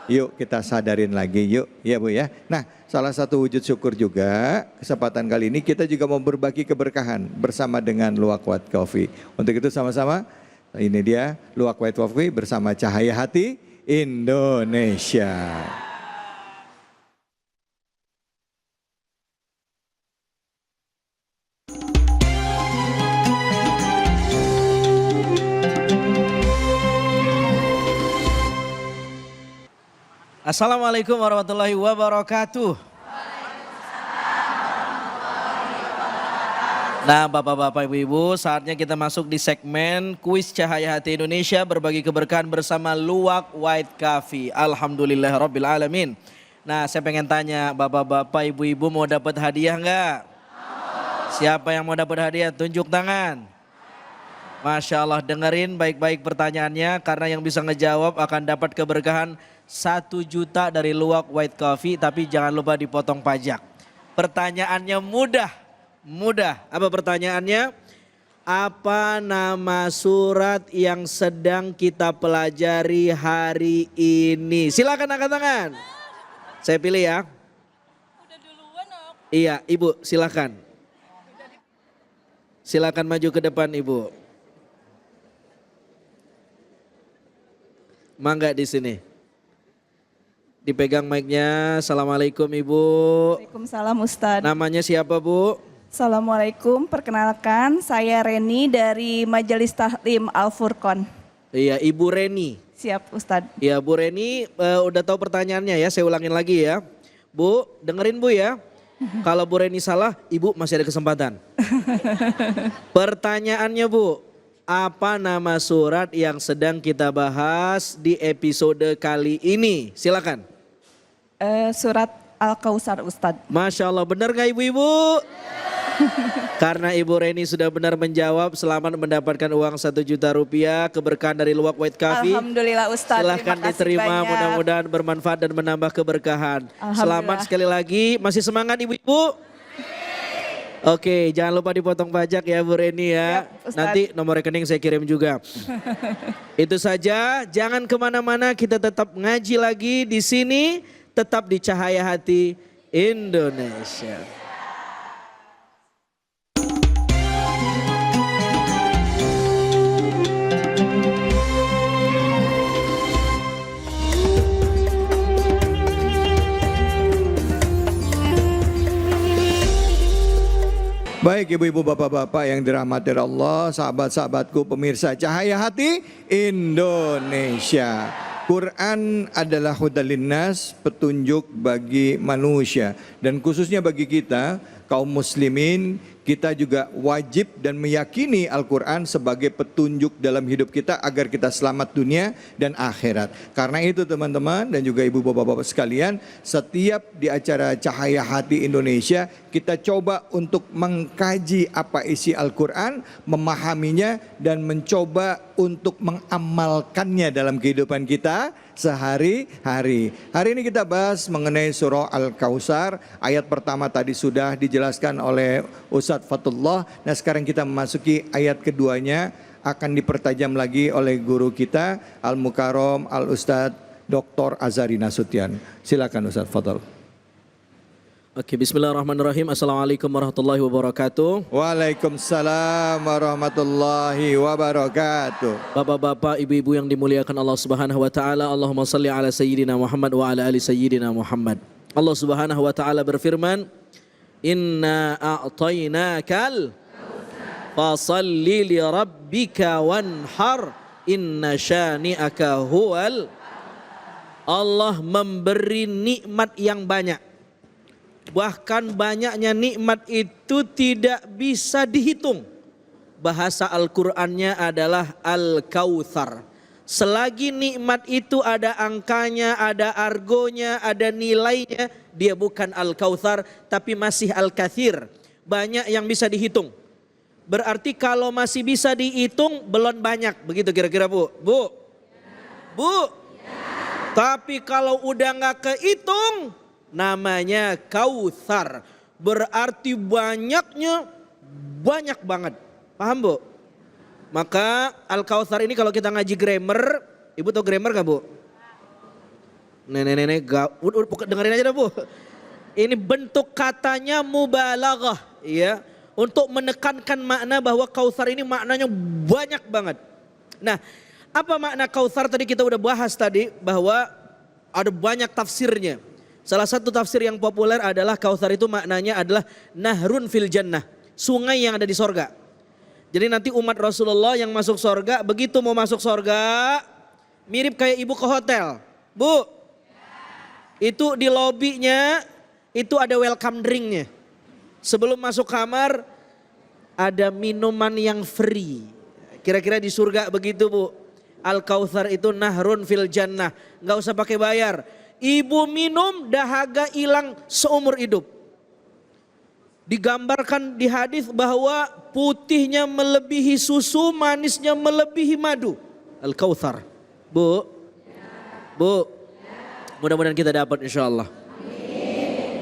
Yuk kita sadarin lagi yuk, ya Bu ya. Nah, salah satu wujud syukur juga, kesempatan kali ini kita juga mau berbagi keberkahan bersama dengan Luwak White Coffee. Untuk itu sama-sama, ini dia Luwak White Coffee bersama Cahaya Hati Indonesia. Assalamualaikum warahmatullahi wabarakatuh. Nah Bapak-Bapak Ibu-Ibu, saatnya kita masuk di segmen kuis Cahaya Hati Indonesia, berbagi keberkahan bersama Luwak White Coffee. Alhamdulillahirrabbilalamin. Nah saya pengen tanya Bapak-Bapak Ibu-Ibu mau dapat hadiah enggak? Siapa yang mau dapat hadiah? Tunjuk tangan. Masya Allah, dengerin baik-baik pertanyaannya, karena yang bisa ngejawab akan dapat keberkahan 1 juta dari Luwak White Coffee, tapi jangan lupa dipotong pajak. Pertanyaannya mudah. Apa pertanyaannya? Apa nama surat yang sedang kita pelajari hari ini? Silakan angkat tangan. Saya pilih ya. Udah duluan aku. Iya, Ibu silakan. Silakan maju ke depan Ibu. Mangga di sini. Dipegang mic-nya. Assalamualaikum Ibu. Waalaikumsalam Ustadz. Namanya siapa Bu? Assalamualaikum, perkenalkan saya Reni dari Majelis Tahlim Al-Furqon. Iya, Ibu Reni. Siap Ustadz. Iya, Bu Reni udah tahu pertanyaannya ya, saya ulangin lagi ya. Bu, dengerin Bu ya. Kalau Bu Reni salah, Ibu masih ada kesempatan. Pertanyaannya Bu, apa nama surat yang sedang kita bahas di episode kali ini? Silakan. Surat Al-Kautsar Ustadz. Masya Allah, benar gak ibu-ibu? Karena Ibu Reni sudah benar menjawab, selamat mendapatkan uang 1 juta rupiah, keberkahan dari Luwak White Coffee. Alhamdulillah Ustadz. Silahkan diterima, mudah-mudahan bermanfaat dan menambah keberkahan. Selamat sekali lagi, masih semangat ibu-ibu? Oke, jangan lupa dipotong pajak ya Bu Reni ya. Nanti nomor rekening saya kirim juga. Itu saja, jangan kemana-mana, kita tetap ngaji lagi di sini, tetap di Cahaya Hati Indonesia. Baik ibu-ibu bapak-bapak yang dirahmati Allah, sahabat-sahabatku pemirsa Cahaya Hati Indonesia. Quran adalah hudal linnas, petunjuk bagi manusia. Dan khususnya bagi kita, kaum muslimin, kita juga wajib dan meyakini Al-Quran sebagai petunjuk dalam hidup kita agar kita selamat dunia dan akhirat. Karena itu teman-teman dan juga ibu bapak-bapak sekalian, setiap di acara Cahaya Hati Indonesia kita coba untuk mengkaji apa isi Al-Quran, memahaminya dan mencoba untuk mengamalkannya dalam kehidupan kita sehari-hari. Hari ini kita bahas mengenai surah Al-Kautsar. Ayat pertama tadi sudah dijelaskan oleh Ustadz Fatullah. Nah sekarang kita memasuki ayat keduanya, akan dipertajam lagi oleh guru kita Al-Mukarram Al-Ustadz Dr. Azhari Nasution. Silakan Ustadz Fadl. Oke, bismillahirrahmanirrahim. Assalamualaikum warahmatullahi wabarakatuh. Waalaikumsalam warahmatullahi wabarakatuh. Bapak-bapak, ibu-ibu yang dimuliakan Allah Subhanahu wa taala, Allahumma shalli ala sayyidina Muhammad wa ala ali sayyidina Muhammad. Allah Subhanahu wa taala berfirman, "Inna a'tainakal fasalli li rabbika wanhar inna syani'aka huwal." Allah memberi nikmat yang banyak. Bahkan banyaknya nikmat itu tidak bisa dihitung. Bahasa Al-Qur'annya adalah Al-Kautsar. Selagi nikmat itu ada angkanya, ada argonya, ada nilainya, dia bukan Al-Kautsar tapi masih Al-Katsir. Banyak yang bisa dihitung. Berarti kalau masih bisa dihitung belum banyak. Begitu kira-kira Bu? Bu? Bu? Tapi kalau udah gak kehitung, namanya Kautsar. Berarti banyaknya banyak banget. Paham Bu? Maka Al-Kautsar ini kalau kita ngaji grammar, Ibu tahu grammar gak Bu? Nenek-nenek dengerin aja dah Bu. Ini bentuk katanya mubalaghah ya, untuk menekankan makna bahwa Kautsar ini maknanya banyak banget. Nah, apa makna Kautsar tadi kita udah bahas tadi bahwa ada banyak tafsirnya. Salah satu tafsir yang populer adalah Kautsar itu maknanya adalah nahrun fil jannah, sungai yang ada di sorga. Jadi nanti umat Rasulullah yang masuk sorga, begitu mau masuk sorga, mirip kayak ibu ke hotel. Bu, itu di lobinya itu ada welcome drinknya. Sebelum masuk kamar ada minuman yang free. Kira-kira di surga begitu Bu. Al-Kautsar itu nahrun fil jannah, nggak usah pakai bayar. Ibu minum dahaga hilang seumur hidup. Digambarkan di hadis bahwa putihnya melebihi susu, manisnya melebihi madu. Al-Kautsar. Bu. Bu. Mudah-mudahan kita dapat insyaallah.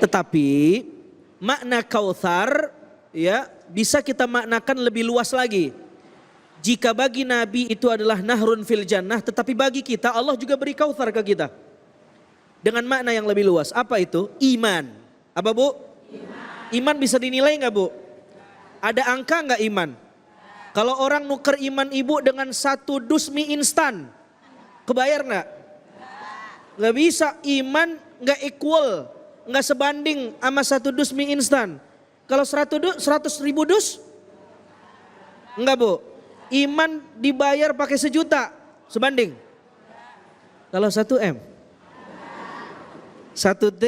Tetapi makna Kautsar ya bisa kita maknakan lebih luas lagi. Jika bagi Nabi itu adalah nahrun fil jannah, tetapi bagi kita Allah juga beri Kautsar ke kita. Dengan makna yang lebih luas. Apa itu? Iman. Apa Bu? Iman bisa dinilai nggak Bu? Ada angka nggak iman? Kalau orang nuker iman ibu dengan 1 dus mie instan, kebayar nggak? Nggak bisa. Iman nggak equal, nggak sebanding sama 1 dus mie instan. Kalau 100 ribu dus, enggak Bu. Iman dibayar pakai 1 juta, sebanding. Kalau 1 M, 1 T,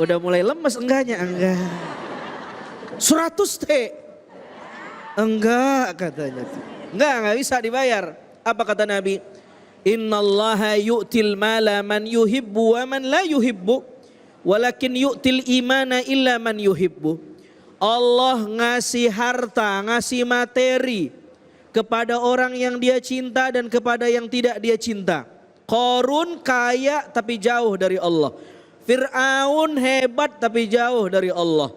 udah mulai lemes enggaknya? Enggak. 100 T, Enggak katanya. Enggak bisa dibayar. Apa kata Nabi? Innallaha yu'til mala man yuhibbu wa man la yuhibbu. Walakin yu'til imana illa man yuhibbu. Allah ngasih harta, ngasih materi kepada orang yang dia cinta dan kepada yang tidak dia cinta. Qarun kaya tapi jauh dari Allah. Fir'aun hebat tapi jauh dari Allah.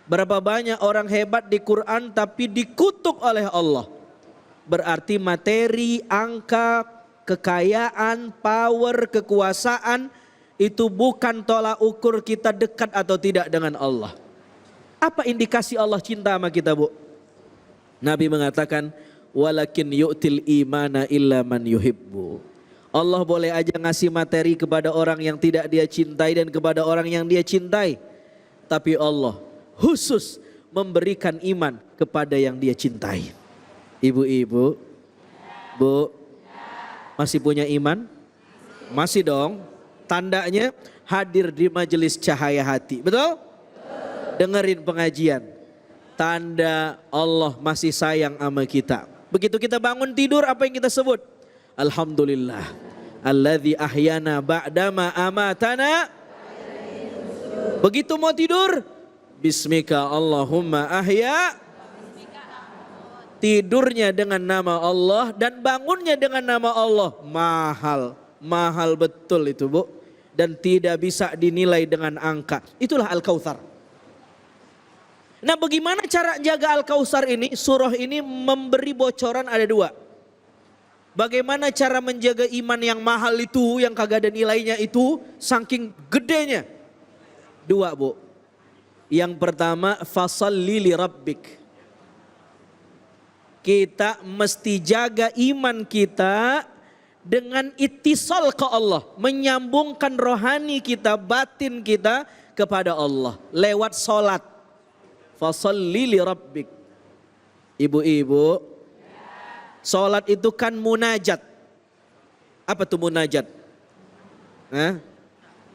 Berapa banyak orang hebat di Quran tapi dikutuk oleh Allah. Berarti materi, angka, kekayaan, power, kekuasaan itu bukan tolak ukur kita dekat atau tidak dengan Allah. Apa indikasi Allah cinta sama kita, Bu? Nabi mengatakan, walakin yu'til imana illa man yuhibbu. Allah boleh aja ngasih materi kepada orang yang tidak dia cintai dan kepada orang yang dia cintai. Tapi Allah khusus memberikan iman kepada yang dia cintai. Ibu-ibu, Bu, masih punya iman? Masih dong. Tandanya hadir di majelis cahaya hati. Betul? Dengerin pengajian. Tanda Allah masih sayang sama kita. Begitu kita bangun tidur, apa yang kita sebut? Alhamdulillah. Alladzi ahyana ba'dama amatana. Begitu mau tidur, Bismika Allahumma ahya. Tidurnya dengan nama Allah dan bangunnya dengan nama Allah. Mahal. Mahal betul itu, Bu. Dan tidak bisa dinilai dengan angka. Itulah Al-Kautsar. Nah, bagaimana cara jaga Al-Kautsar ini? Surah ini memberi bocoran ada dua. Bagaimana cara menjaga iman yang mahal itu, yang kagak ada nilainya itu, saking gedenya. Dua, Bu. Yang pertama, fasalli li rabbik. Kita mesti jaga iman kita dengan ittisal ke Allah. Menyambungkan rohani kita, batin kita kepada Allah. Lewat sholat. Fasalli li rabbik. Ibu-ibu, sholat itu kan munajat. Apa tuh munajat? Hah?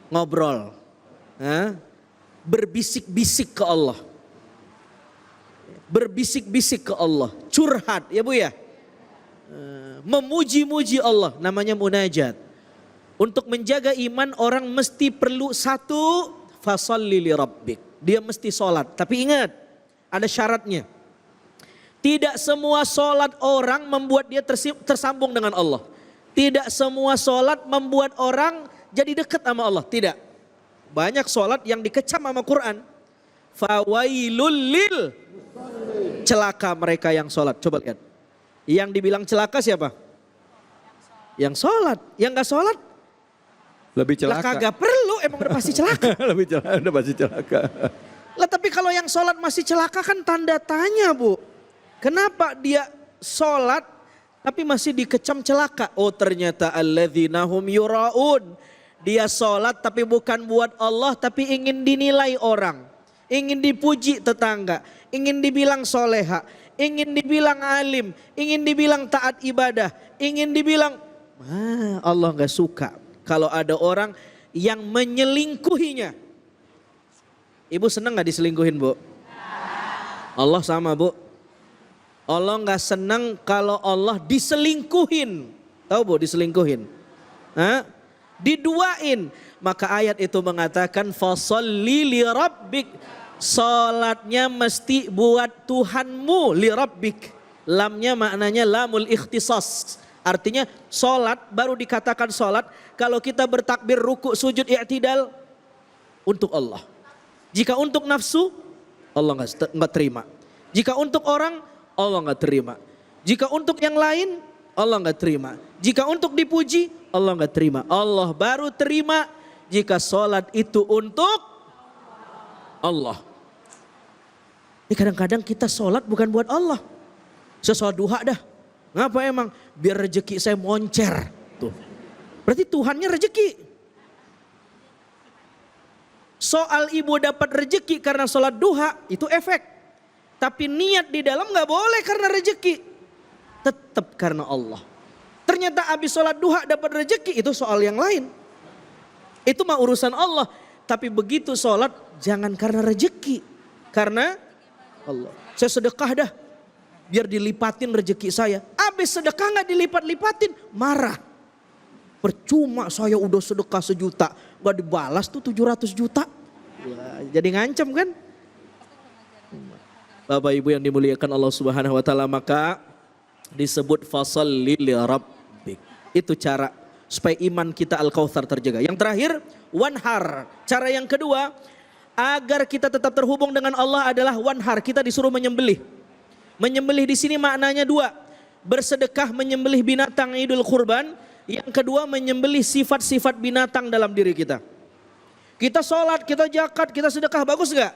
Ngobrol. Hah? Berbisik-bisik ke Allah. Berbisik-bisik ke Allah. Curhat ya Bu ya. Memuji-muji Allah, namanya munajat. Untuk menjaga iman orang mesti perlu satu, fasalli li rabbik. Dia mesti sholat. Tapi ingat, ada syaratnya. Tidak semua sholat orang membuat dia tersambung dengan Allah. Tidak semua sholat membuat orang jadi dekat sama Allah. Tidak. Banyak sholat yang dikecam sama Quran. Fawailul lil. Celaka mereka yang sholat. Coba lihat. Yang dibilang celaka siapa? Yang sholat. Yang gak sholat? Lebih celaka. Lah kagak perlu, emang udah pasti celaka. Lebih celaka, udah pasti celaka. Lah tapi kalau yang sholat masih celaka kan tanda tanya, Bu. Kenapa dia sholat tapi masih dikecam celaka? Oh ternyata alladzina hum yura'un. Dia sholat tapi bukan buat Allah, tapi ingin dinilai orang. Ingin dipuji tetangga, ingin dibilang soleha, ingin dibilang alim, ingin dibilang taat ibadah, ingin dibilang, Allah gak suka kalau ada orang yang menyelingkuhinya. Ibu senang gak diselingkuhin, Bu? Allah sama, Bu. Allah gak senang kalau Allah diselingkuhin. Tahu, Bu, diselingkuhin? Hah? Diduain. Maka ayat itu mengatakan fasalli li rabbik. Salatnya mesti buat Tuhanmu, li rabbik. Lamnya maknanya lamul ikhtisas. Artinya salat baru dikatakan salat kalau kita bertakbir ruku sujud i'tidal untuk Allah. Jika untuk nafsu Allah enggak terima. Jika untuk orang Allah enggak terima. Jika untuk yang lain Allah enggak terima. Jika untuk dipuji Allah enggak terima. Allah baru terima jika sholat itu untuk Allah. Ini kadang-kadang kita sholat bukan buat Allah. Saya sholat duha dah. Ngapa emang? Biar rezeki saya moncer. Tuh. Berarti Tuhannya rezeki. Soal ibu dapat rezeki karena sholat duha itu efek. Tapi niat di dalam gak boleh karena rezeki. Tetap karena Allah. Ternyata habis sholat duha dapat rezeki itu soal yang lain. Itu mah urusan Allah. Tapi begitu sholat jangan karena rezeki. Karena Allah. Saya sedekah dah, biar dilipatin rezeki saya. Habis sedekah nggak dilipat-lipatin, marah. Percuma saya udah sedekah 1 juta, nggak dibalas tuh 700 juta. Wah, jadi ngancem kan? Bapak Ibu yang dimuliakan Allah Subhanahu wa taala, maka disebut fasholli li rabbik. Itu cara supaya iman kita Al-Kautsar terjaga. Yang terakhir, wanhar. Cara yang kedua agar kita tetap terhubung dengan Allah adalah wanhar. Kita disuruh menyembelih. Menyembelih di sini maknanya 2. Bersedekah menyembelih binatang Idul Kurban. Yang kedua menyembelih sifat-sifat binatang dalam diri kita. Kita sholat, kita zakat, kita sedekah, bagus gak?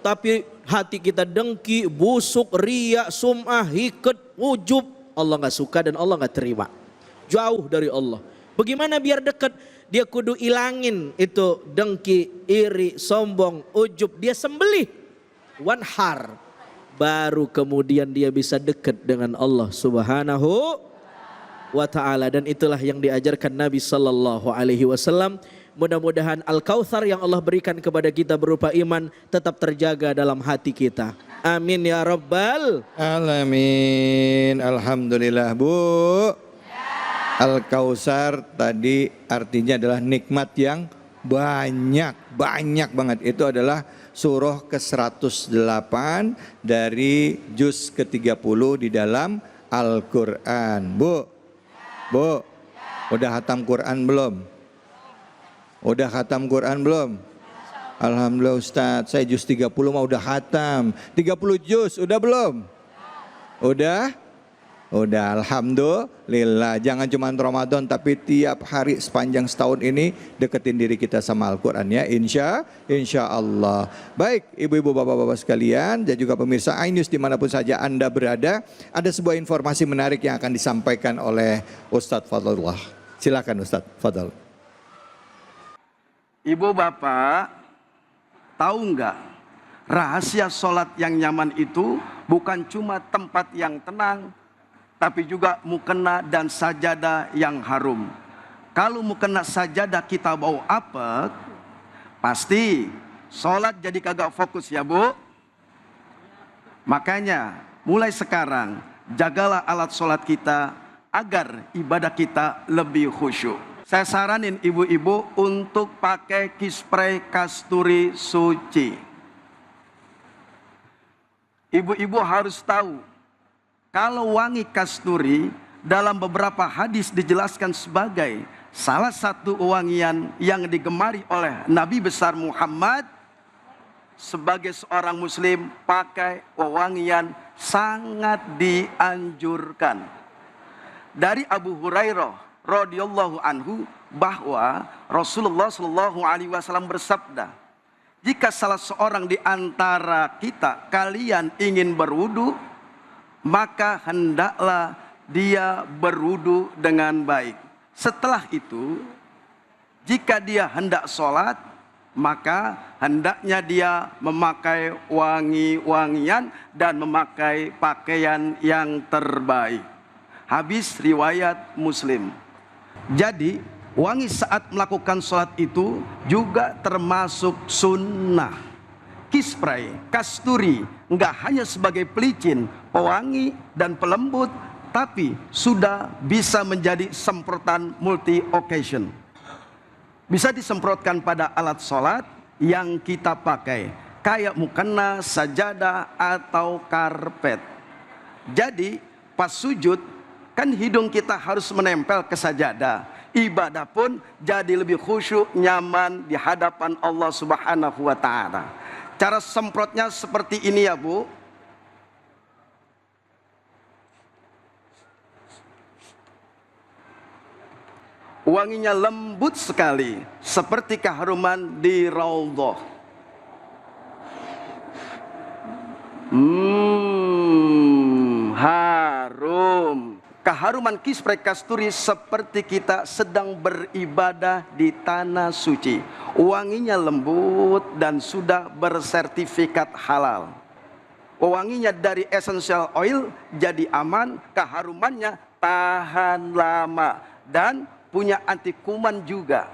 Tapi hati kita dengki, busuk, riya, sum'ah, hiket, ujub. Allah gak suka dan Allah gak terima. Jauh dari Allah. Bagaimana biar dekat? Dia kudu ilangin itu dengki, iri, sombong, ujub. Dia sembelih. Wanhar. Baru kemudian dia bisa dekat dengan Allah Subhanahu wa ta'ala. Dan itulah yang diajarkan Nabi sallallahu alaihi wasallam. Mudah-mudahan Al-Kautsar yang Allah berikan kepada kita berupa iman tetap terjaga dalam hati kita. Amin ya rabbal Alamin. Alhamdulillah, Bu. Al-Kautsar tadi artinya adalah nikmat yang banyak banget. Itu adalah surah ke-108 dari juz ke-30 di dalam Al-Quran. Bu, udah khatam Quran belum? Udah khatam Quran belum? Alhamdulillah Ustaz, saya juz 30 mah udah khatam. 30 juz udah belum? Udah, alhamdulillah. Jangan cuma Ramadan tapi tiap hari sepanjang setahun ini deketin diri kita sama Al-Quran ya, insya Allah. Baik ibu-ibu bapak-bapak sekalian dan juga pemirsa iNews dimanapun saja Anda berada, ada sebuah informasi menarik yang akan disampaikan oleh Ustadz Fadlullah. Silakan Ustadz Fadl. Ibu bapak, tahu nggak rahasia sholat yang nyaman itu bukan cuma tempat yang tenang, tapi juga mukena dan sajadah yang harum. Kalau mukena sajadah kita bau apek, pasti sholat jadi kagak fokus ya Bu. Makanya mulai sekarang jagalah alat sholat kita agar ibadah kita lebih khusyuk. Saya saranin ibu-ibu untuk pakai kispray kasturi suci. Ibu-ibu harus tahu, kalau wangi kasturi dalam beberapa hadis dijelaskan sebagai salah satu wangian yang digemari oleh Nabi besar Muhammad. Sebagai seorang muslim pakai wewangian sangat dianjurkan. Dari Abu Hurairah radhiyallahu anhu bahwa Rasulullah sallallahu alaihi wasallam bersabda, jika salah seorang di antara kita kalian ingin berwudu, maka hendaklah dia berwudu dengan baik. Setelah itu, jika dia hendak sholat, maka hendaknya dia memakai wangi-wangian dan memakai pakaian yang terbaik. Habis riwayat Muslim. Jadi wangi saat melakukan sholat itu juga termasuk sunnah. Kispray, kasturi enggak hanya sebagai pelicin, pewangi dan pelembut, tapi sudah bisa menjadi semprotan multi occasion. Bisa disemprotkan pada alat sholat yang kita pakai, kayak mukena, sajadah atau karpet. Jadi pas sujud kan hidung kita harus menempel ke sajadah. Ibadah pun jadi lebih khusyuk, nyaman di hadapan Allah Subhanahu wa ta'ala. Cara semprotnya seperti ini ya Bu. Wanginya lembut sekali, seperti keharuman di raudhah. Harum. Keharuman kispray kasturi seperti kita sedang beribadah di tanah suci. Wanginya lembut dan sudah bersertifikat halal. Wanginya dari essential oil jadi aman, keharumannya tahan lama dan punya anti kuman juga.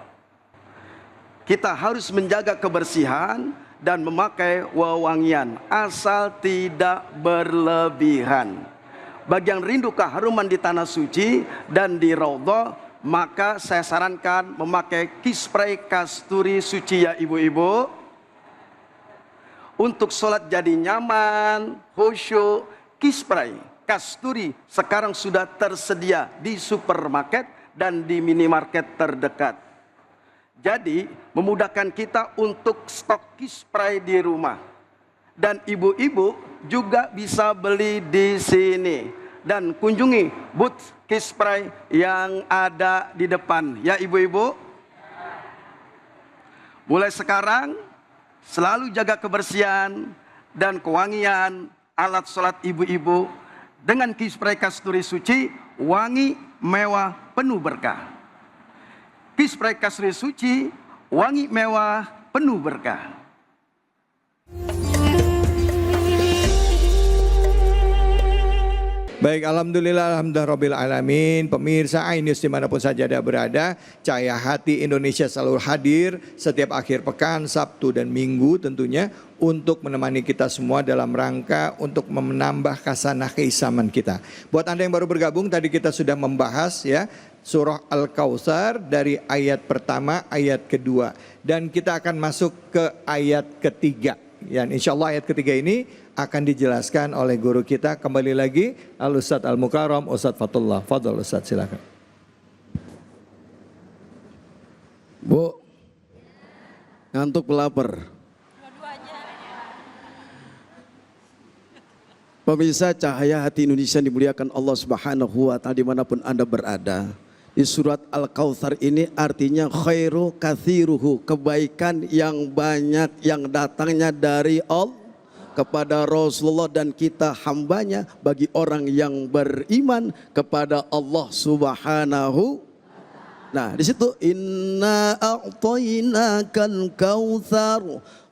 kita harus menjaga kebersihan dan memakai wewangian asal tidak berlebihan. Bagi yang rindu keharuman di tanah suci dan di Raudhah, maka saya sarankan memakai kispray kasturi suci ya ibu-ibu. Untuk sholat jadi nyaman, khusyuk, kispray kasturi sekarang sudah tersedia di supermarket dan di minimarket terdekat. Jadi memudahkan kita untuk stok kispray di rumah. Dan ibu-ibu juga bisa beli di sini. Dan kunjungi booth kispray yang ada di depan. Ya ibu-ibu. Mulai sekarang selalu jaga kebersihan dan kewangian alat sholat ibu-ibu. Dengan kispray kasturi suci, wangi, mewah, penuh berkah. Kispray kasturi suci, wangi, mewah, penuh berkah. Baik, alhamdulillah, alhamdulillah alamin. Pemirsa iNews dimanapun saja Anda berada, Cahaya Hati Indonesia selalu hadir setiap akhir pekan, Sabtu dan Minggu tentunya, untuk menemani kita semua dalam rangka untuk menambah khasanah keislaman kita. Buat Anda yang baru bergabung, tadi kita sudah membahas ya surah Al-Kautsar dari ayat pertama, ayat kedua, dan kita akan masuk ke ayat ketiga. Dan insya Allah ayat ketiga ini akan dijelaskan oleh guru kita kembali lagi, Al-Ustadz Al-Mukarram, Ustadz Fatullah. Fadhol Ustadz, silakan. Bu, ngantuk pelapar. Pemirsa Cahaya Hati Indonesia dimuliakan Allah Subhanahu wa Ta'ala dimanapun Anda berada. Di surat Al-Kautsar ini artinya khairu kathiruhu, kebaikan yang banyak yang datangnya dari Allah kepada Rasulullah dan kita hambanya bagi orang yang beriman kepada Allah Subhanahu. Nah, di situ inna a'tainakal kautsar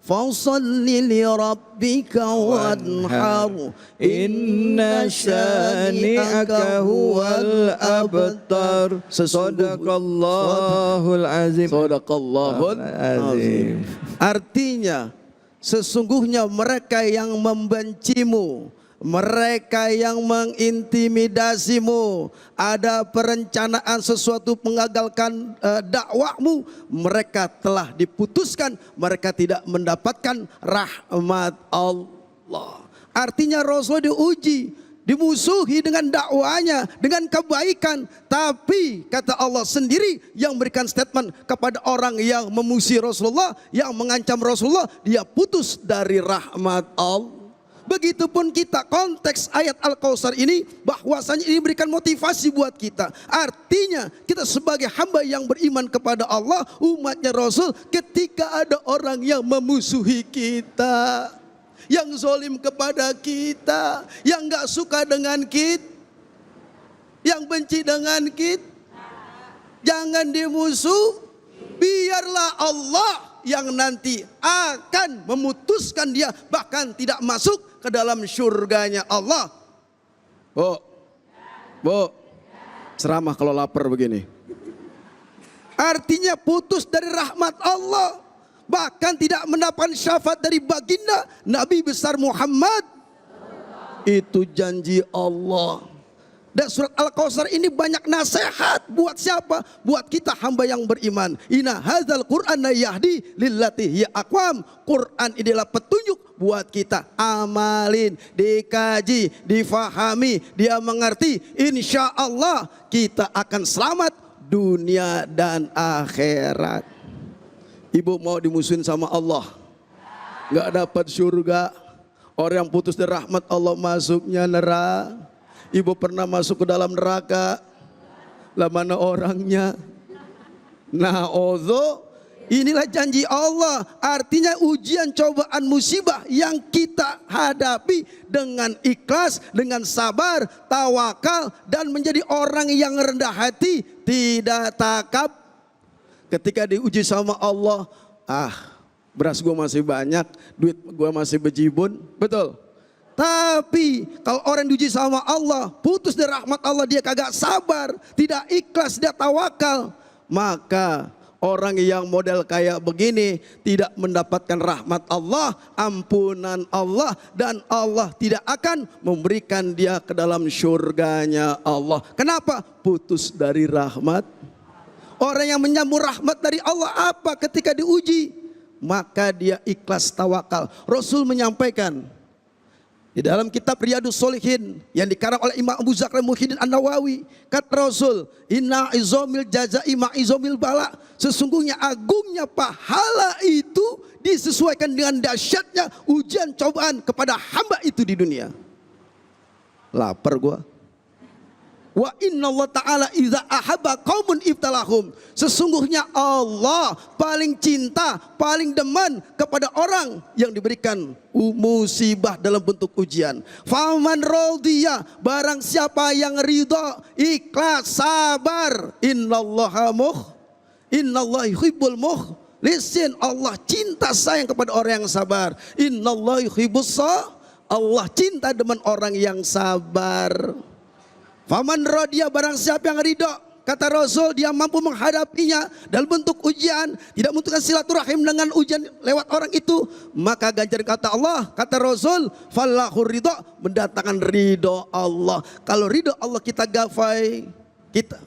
fasholli li rabbika wanhar inna syani'aka huwal abtar. Sadaqallahul azim. Sadaqallahul azim. Artinya sesungguhnya mereka yang membencimu, mereka yang mengintimidasimu, ada perencanaan sesuatu mengagalkan dakwahmu, mereka telah diputuskan, mereka tidak mendapatkan rahmat Allah. Artinya Rasul diuji, dimusuhi dengan dakwanya, dengan kebaikan. Tapi kata Allah sendiri yang berikan statement kepada orang yang memusuhi Rasulullah, yang mengancam Rasulullah, dia putus dari rahmat Allah. Begitupun kita, konteks ayat Al-Kautsar ini bahwasanya ini berikan motivasi buat kita. Artinya kita sebagai hamba yang beriman kepada Allah, umatnya Rasul, ketika ada orang yang memusuhi kita, yang zalim kepada kita, yang gak suka dengan kita, yang benci dengan kita, jangan dimusuh. Biarlah Allah yang nanti akan memutuskan dia, bahkan tidak masuk ke dalam surganya Allah. Bu, ceramah kalau lapar begini. Artinya putus dari rahmat Allah, bahkan tidak mendapatkan syafaat dari baginda Nabi besar Muhammad. Itu janji Allah. Dan surat Al-Kautsar ini banyak nasihat buat siapa? Buat kita hamba yang beriman. Inna hadzal Qur'ana yahdi lillati hiya aqwam. Quran inilah petunjuk buat kita. Amalin, dikaji, difahami, dia mengerti. Insya Allah kita akan selamat dunia dan akhirat. Ibu mau dimusuhin sama Allah, nggak dapat surga. Orang yang putus dari rahmat Allah masuknya neraka. Ibu pernah masuk ke dalam neraka? Lah mana orangnya? Inilah janji Allah. Artinya ujian, cobaan, musibah yang kita hadapi dengan ikhlas, dengan sabar, tawakal, dan menjadi orang yang rendah hati, tidak takab. Ketika diuji sama Allah, beras gua masih banyak, duit gua masih bejibun, betul. Tapi kalau orang diuji sama Allah, putus dari rahmat Allah, dia kagak sabar, tidak ikhlas, tidak tawakal, maka orang yang model kayak begini tidak mendapatkan rahmat Allah, ampunan Allah, dan Allah tidak akan memberikan dia ke dalam surganya Allah. Kenapa? Putus dari rahmat. Orang yang menyambut rahmat dari Allah apa ketika diuji? Maka dia ikhlas tawakal. Rasul menyampaikan di dalam kitab Riyadus Shalihin yang dikarang oleh Imam Abu Zakar Muhyiddin An-Nawawi, kata Rasul, inna izomil jazai ma izomil bala, sesungguhnya agungnya pahala itu disesuaikan dengan dahsyatnya ujian cobaan kepada hamba itu di dunia. Lapar gua. Wa inna Allah ta'ala iza ahabba qaumun ibtalahum, sesungguhnya Allah paling cinta, paling demen kepada orang yang diberikan musibah dalam bentuk ujian. Faman radhiya, barang siapa yang ridha, ikhlas, sabar, innallaha yuhibbul mukhlisin, Allah cinta sayang kepada orang yang sabar. Innallaha yuhibbus, Allah cinta demen orang yang sabar. Faman radhiya, barang siapa yang ridho, kata Rasul, dia mampu menghadapinya dalam bentuk ujian, tidak membutuhkan silaturahim dengan ujian lewat orang itu, maka ganjaran kata Allah, kata Rasul, falahur ridho, mendatangkan ridho Allah. Kalau ridho Allah kita gapai, kita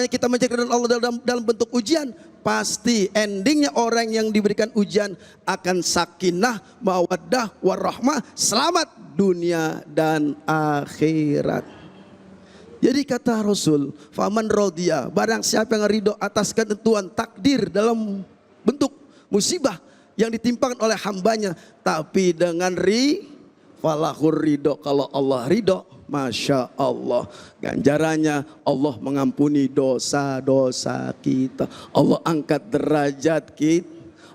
kita mencari Allah dalam bentuk ujian, pasti endingnya orang yang diberikan ujian akan sakinah, mawaddah, warahmah, selamat dunia dan akhirat. Jadi kata Rasul, faman radhiya, barang siapa yang ridho atas ketentuan takdir dalam bentuk musibah yang ditimpakan oleh hambanya, tapi dengan falahur ridho, kalau Allah ridho, masya Allah, ganjarannya Allah mengampuni dosa-dosa kita, Allah angkat derajat kita,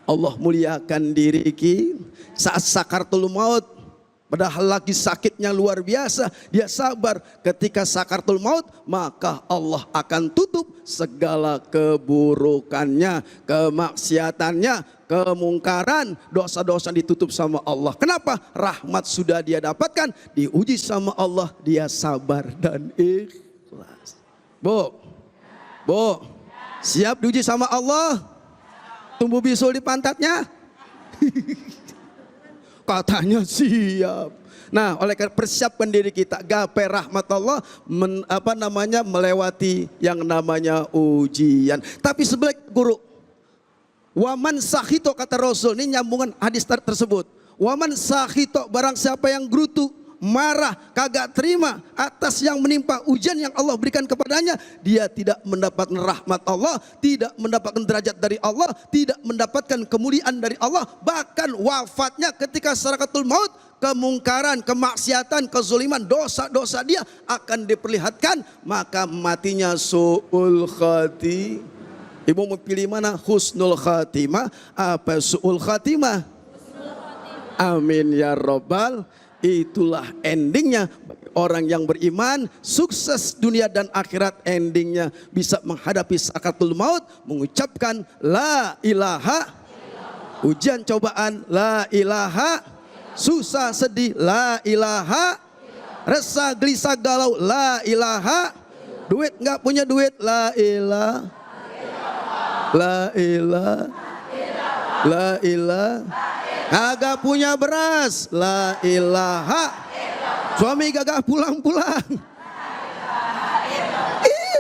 Allah muliakan diri kita. Saat sakaratul maut, padahal lagi sakitnya luar biasa, dia sabar. Ketika sakaratul maut, maka Allah akan tutup segala keburukannya, kemaksiatannya, kemungkaran, dosa-dosa ditutup sama Allah. Kenapa? Rahmat sudah dia dapatkan, diuji sama Allah, dia sabar dan ikhlas. Bu, siap diuji sama Allah? Tumbuh bisul di pantatnya? Katanya siap. Nah, oleh karena persiapkan diri kita gapai rahmat Allah, melewati yang namanya ujian. Tapi sebagai guru, waman sahito, kata Rasul, ini nyambungan hadis tersebut. Waman sahito, barang siapa yang gerutu, marah, kagak terima atas yang menimpa ujian yang Allah berikan kepadanya, dia tidak mendapatkan rahmat Allah, tidak mendapatkan derajat dari Allah, tidak mendapatkan kemuliaan dari Allah, bahkan wafatnya ketika sakaratul maut, kemungkaran, kemaksiatan, kezaliman, dosa-dosa dia akan diperlihatkan, maka matinya su'ul khati. Ibu mau pilih mana? Husnul khatimah apa su'ul khatimah? Amin ya Rabbal. Itulah endingnya bagi orang yang beriman, sukses dunia dan akhirat, endingnya bisa menghadapi sakaratul maut, mengucapkan la ilaha, ujian cobaan la ilaha, susah sedih la ilaha, resah gelisah galau la ilaha, duit nggak punya duit la ilaha, la ilaha, la ilaha, kagak punya beras la ilaha, suami gagah pulang-pulang,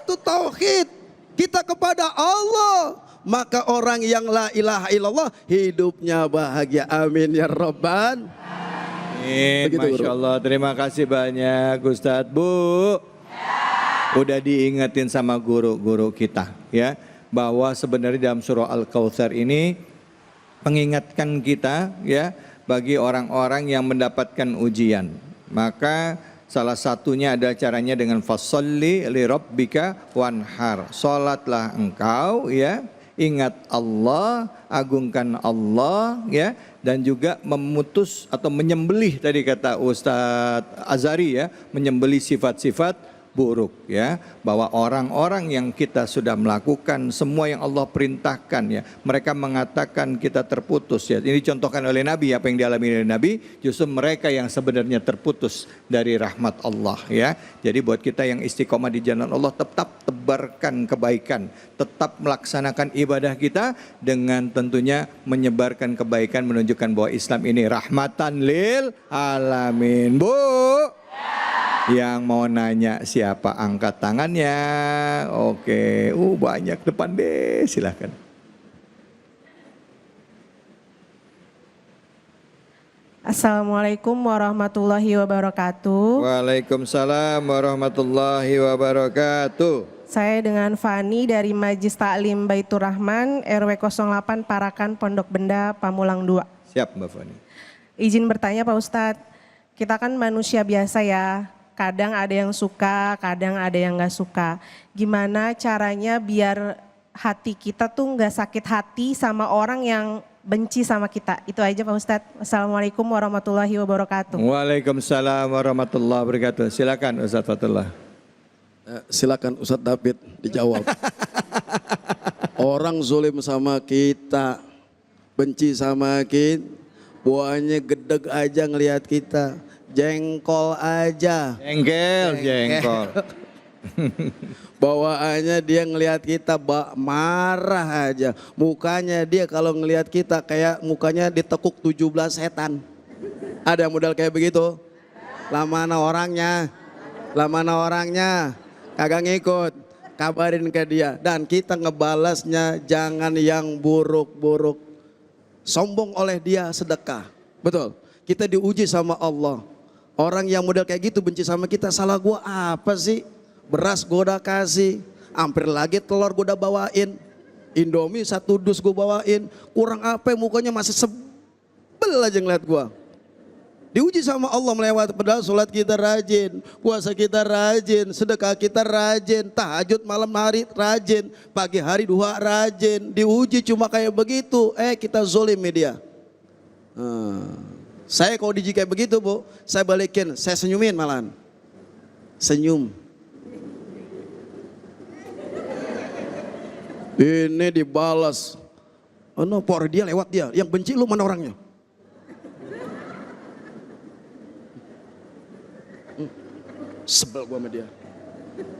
itu tauhid kita kepada Allah. Maka orang yang la ilaha illallah hidupnya bahagia. Amin ya Rabbal. Masya Allah, terima kasih banyak Ustadz. Bu, udah diingetin sama guru-guru kita ya, bahwa sebenarnya dalam surah Al-Kautsar ini mengingatkan kita ya, bagi orang-orang yang mendapatkan ujian. Maka salah satunya ada caranya dengan fasholli li rabbika wanhar. Salatlah engkau ya, ingat Allah, agungkan Allah ya, dan juga memutus atau menyembelih, tadi kata Ustadz Azhari ya, menyembelih sifat-sifat buruk ya, bahwa orang-orang yang kita sudah melakukan semua yang Allah perintahkan ya, mereka mengatakan kita terputus ya. Ini dicontohkan oleh Nabi, apa yang dialami oleh Nabi, justru mereka yang sebenarnya terputus dari rahmat Allah ya. Jadi buat kita yang istiqomah di jalan Allah, tetap tebarkan kebaikan, tetap melaksanakan ibadah kita dengan tentunya menyebarkan kebaikan, menunjukkan bahwa Islam ini rahmatan lil alamin. Bu, yang mau nanya siapa, angkat tangannya. Oke, banyak depan deh, silahkan. Assalamualaikum warahmatullahi wabarakatuh. Waalaikumsalam warahmatullahi wabarakatuh. Saya dengan Fani dari Majlis Taklim Baitur Rahman RW 08 Parakan Pondok Benda Pamulang 2. Siap Mbak Fani. Izin bertanya Pak Ustadz, kita kan manusia biasa ya, kadang ada yang suka, kadang ada yang gak suka. Gimana caranya biar hati kita tuh gak sakit hati sama orang yang benci sama kita? Itu aja Pak Ustadz. Wassalamualaikum warahmatullahi wabarakatuh. Waalaikumsalam warahmatullahi wabarakatuh. Silakan Ustadz Fatullah. Silakan Ustadz David dijawab. Orang zolim sama kita, benci sama kita, buahnya gedeg aja ngelihat kita, jengkol aja. Jengkol. Bawaannya dia ngelihat kita marah aja. Mukanya dia kalau ngelihat kita kayak mukanya ditekuk 17 setan. Ada yang modal kayak begitu? Lah mana orangnya? Kagak ngikut, kabarin ke dia. Dan kita ngebalasnya jangan yang buruk-buruk. Sombong oleh dia sedekah. Betul, kita diuji sama Allah. Orang yang model kayak gitu benci sama kita, salah gua apa sih? Beras gua udah kasih, hampir lagi telur gua udah bawain. Indomie 1 dus gua bawain, kurang apa mukanya masih sebel aja ngeliat gua. Diuji sama Allah melewati, padahal sholat kita rajin, puasa kita rajin, sedekah kita rajin, tahajud malam hari rajin, pagi hari duha rajin. Diuji cuma kayak begitu, kita zolim dia. Saya kalau diuji kayak begitu Bu, saya balikin, saya senyumin malahan. Senyum. Ini dibalas. Oh no, por dia lewat dia, yang benci lu mana orangnya? Sebel gua sama dia.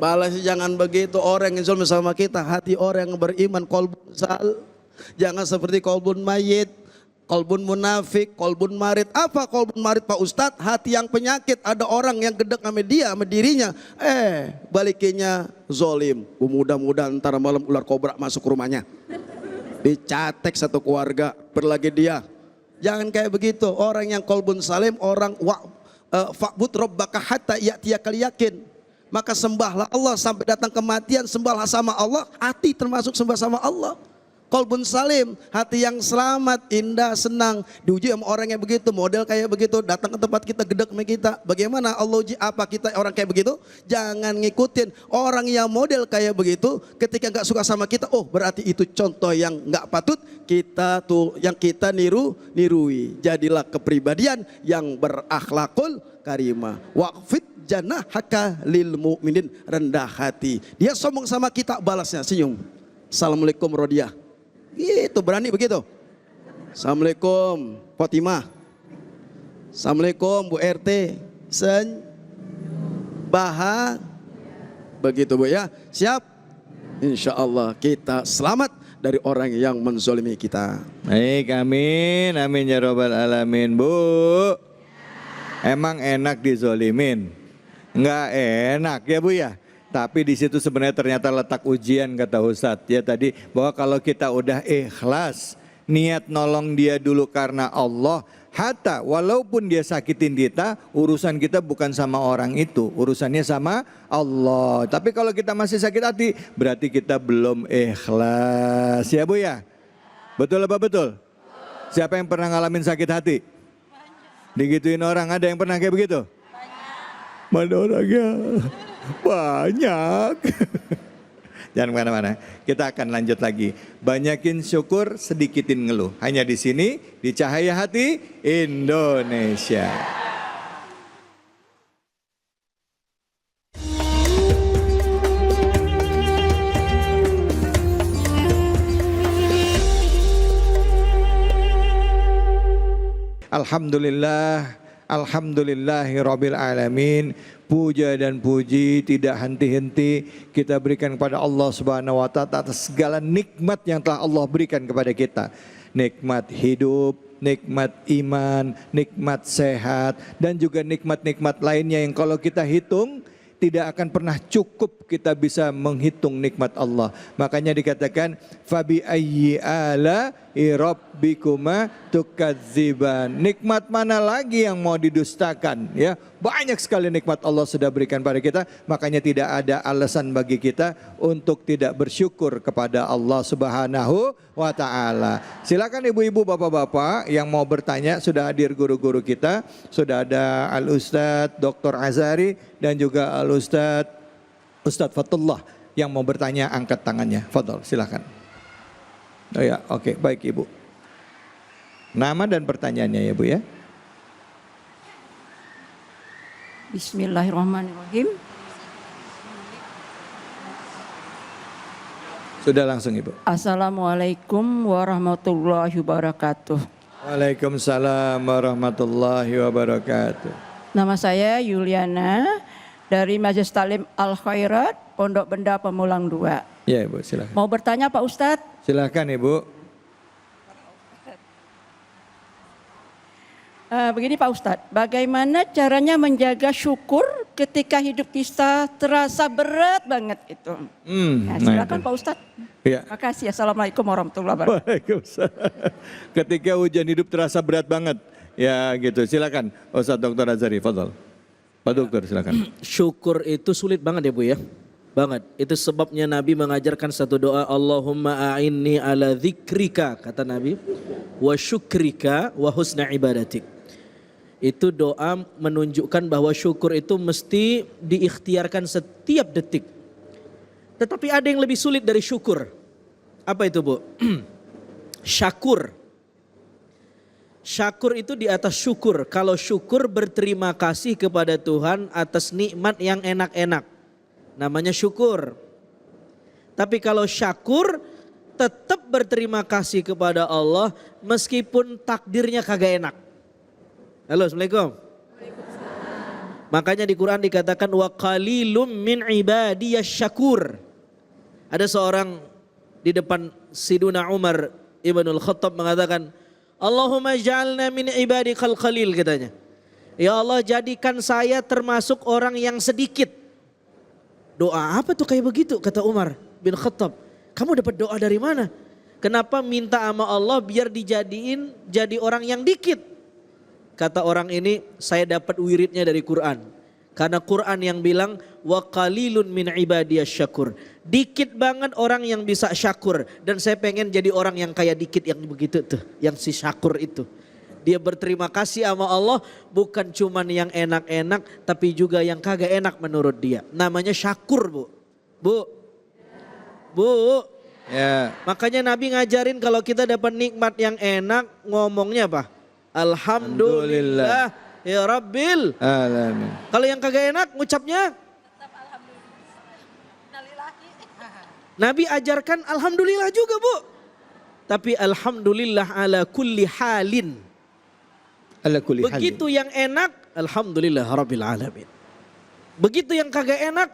Balasnya jangan begitu, orang yang zalim sama kita, hati orang yang beriman qalbun sal. Jangan seperti qalbun mayit, qalbun munafik, qalbun marid. Apa qalbun marid Pak Ustadz? Hati yang penyakit, ada orang yang gedek sama dia, sama dirinya. Balikinnya zolim. Mudah-mudahan antara malam ular kobra masuk ke rumahnya. Dicatek satu keluarga, berlagi dia. Jangan kayak begitu, orang yang qalbun salim, orang fa'bud rabbaka hatta ya'tiyakal yakin. Maka sembahlah Allah sampai datang kematian, sembahlah sama Allah, hati termasuk sembah sama Allah. Qalbun salim, hati yang selamat, indah, senang. Diuji sama orang yang begitu, model kayak begitu, datang ke tempat kita, gedek sama kita. Bagaimana Allah uji apa kita orang kayak begitu? Jangan ngikutin orang yang model kayak begitu. Ketika gak suka sama kita, berarti itu contoh yang gak patut kita tuh, yang kita nirui. Jadilah kepribadian yang berakhlakul karimah. Waqfid janahaka lil mu'minin, rendah hati. Dia sombong sama kita, balasnya senyum. Assalamualaikum Rodiah. Itu berani begitu. Assalamualaikum Fatimah. Assalamualaikum Bu RT. Begitu Bu ya. Siap? Insya Allah kita selamat dari orang yang menzolimi kita. Baik, amin, amin ya robbal alamin. Bu, emang enak dizolimin? Enggak enak ya Bu ya. Tapi di situ sebenarnya ternyata letak ujian kata Ustadz ya tadi, bahwa kalau kita udah ikhlas, niat nolong dia dulu karena Allah, hatta walaupun dia sakitin kita, urusan kita bukan sama orang itu, urusannya sama Allah. Tapi kalau kita masih sakit hati, berarti kita belum ikhlas ya Bu ya. Betul apa betul? Siapa yang pernah ngalamin sakit hati? Digituin orang, ada yang pernah kayak begitu? Mana orangnya? Banyak. Jangan kemana-mana. Kita akan lanjut lagi. Banyakin syukur, sedikitin ngeluh. Hanya di sini, di Cahaya Hati Indonesia. Alhamdulillah, alhamdulillahirabbil alamin. Puja dan puji tidak henti-henti kita berikan kepada Allah Subhanahu wa taala atas segala nikmat yang telah Allah berikan kepada kita. Nikmat hidup, nikmat iman, nikmat sehat, dan juga nikmat-nikmat lainnya yang kalau kita hitung tidak akan pernah cukup kita bisa menghitung nikmat Allah. Makanya dikatakan fabi ayyi ala rabbikuma tukadziban. Nikmat mana lagi yang mau didustakan, ya? Banyak sekali nikmat Allah sudah berikan pada kita, makanya tidak ada alasan bagi kita untuk tidak bersyukur kepada Allah Subhanahu wa taala. Silakan ibu-ibu, bapak-bapak yang mau bertanya, sudah hadir guru-guru kita, sudah ada Al-Ustadz Dr. Azari dan juga Ustadz Fatullah yang mau bertanya, angkat tangannya. Fadhol, silakan. Oh ya, oke, baik ibu. Nama dan pertanyaannya ya bu ya. Bismillahirrahmanirrahim. Sudah langsung ibu. Assalamualaikum warahmatullahi wabarakatuh. Waalaikumsalam warahmatullahi wabarakatuh. Nama saya Yuliana dari Majelis Talim Al Khairat, Pondok Benda Pemulang 2. Ya ibu, silakan. Mau bertanya Pak Ustadz? Silakan ibu. Begini Pak Ustadz, bagaimana caranya menjaga syukur ketika hidup kita terasa berat banget itu? Silakan Pak Ustadz. Ya. Terima kasih. Assalamualaikum warahmatullahi wabarakatuh. Waalaikumsalam. Ketika hujan hidup terasa berat banget. Ya gitu, silakan Ustadz Dr. Azari, fadhol. Pak Dokter silakan. Syukur itu sulit banget ya Bu ya. Banget. Itu sebabnya Nabi mengajarkan satu doa, Allahumma a'inni ala dzikrika, kata Nabi, wa syukrika wa husna ibadatik. Itu doa menunjukkan bahwa syukur itu mesti diikhtiarkan setiap detik. Tetapi ada yang lebih sulit dari syukur. Apa itu Bu? Syakur. Syakur itu di atas syukur. Kalau syukur berterima kasih kepada Tuhan atas nikmat yang enak-enak. Namanya syukur. Tapi kalau syakur tetap berterima kasih kepada Allah meskipun takdirnya kagak enak. Halo, Assalamualaikum. Makanya di Quran dikatakan wa qalilum min ibadiyas syakur. Ada seorang di depan Siduna Umar Ibnul Khattab mengatakan, Allahumma ja'alna min ibadikal qalil, katanya. Ya Allah, jadikan saya termasuk orang yang sedikit. Doa apa tuh kayak begitu, kata Umar bin Khattab. Kamu dapat doa dari mana? Kenapa minta sama Allah biar dijadiin jadi orang yang dikit? Kata orang ini, saya dapat wiridnya dari Quran. Karena Quran yang bilang, wa qalilun min ibadiyas syakur. Dikit banget orang yang bisa syakur. Dan saya pengen jadi orang yang kayak dikit yang begitu tuh. Yang si syakur itu. Dia berterima kasih sama Allah bukan cuman yang enak-enak. Tapi juga yang kagak enak menurut dia. Namanya syakur Bu. Bu. Ya. Makanya Nabi ngajarin kalau kita dapat nikmat yang enak, ngomongnya apa? Alhamdulillah ya Rabbil alamin. Kalau yang kagak enak ngucapnya Nabi ajarkan alhamdulillah juga Bu. Tapi alhamdulillah ala kulli halin. Ala kulli halin. Begitu yang enak alhamdulillah rabbil alamin. Begitu yang kagak enak,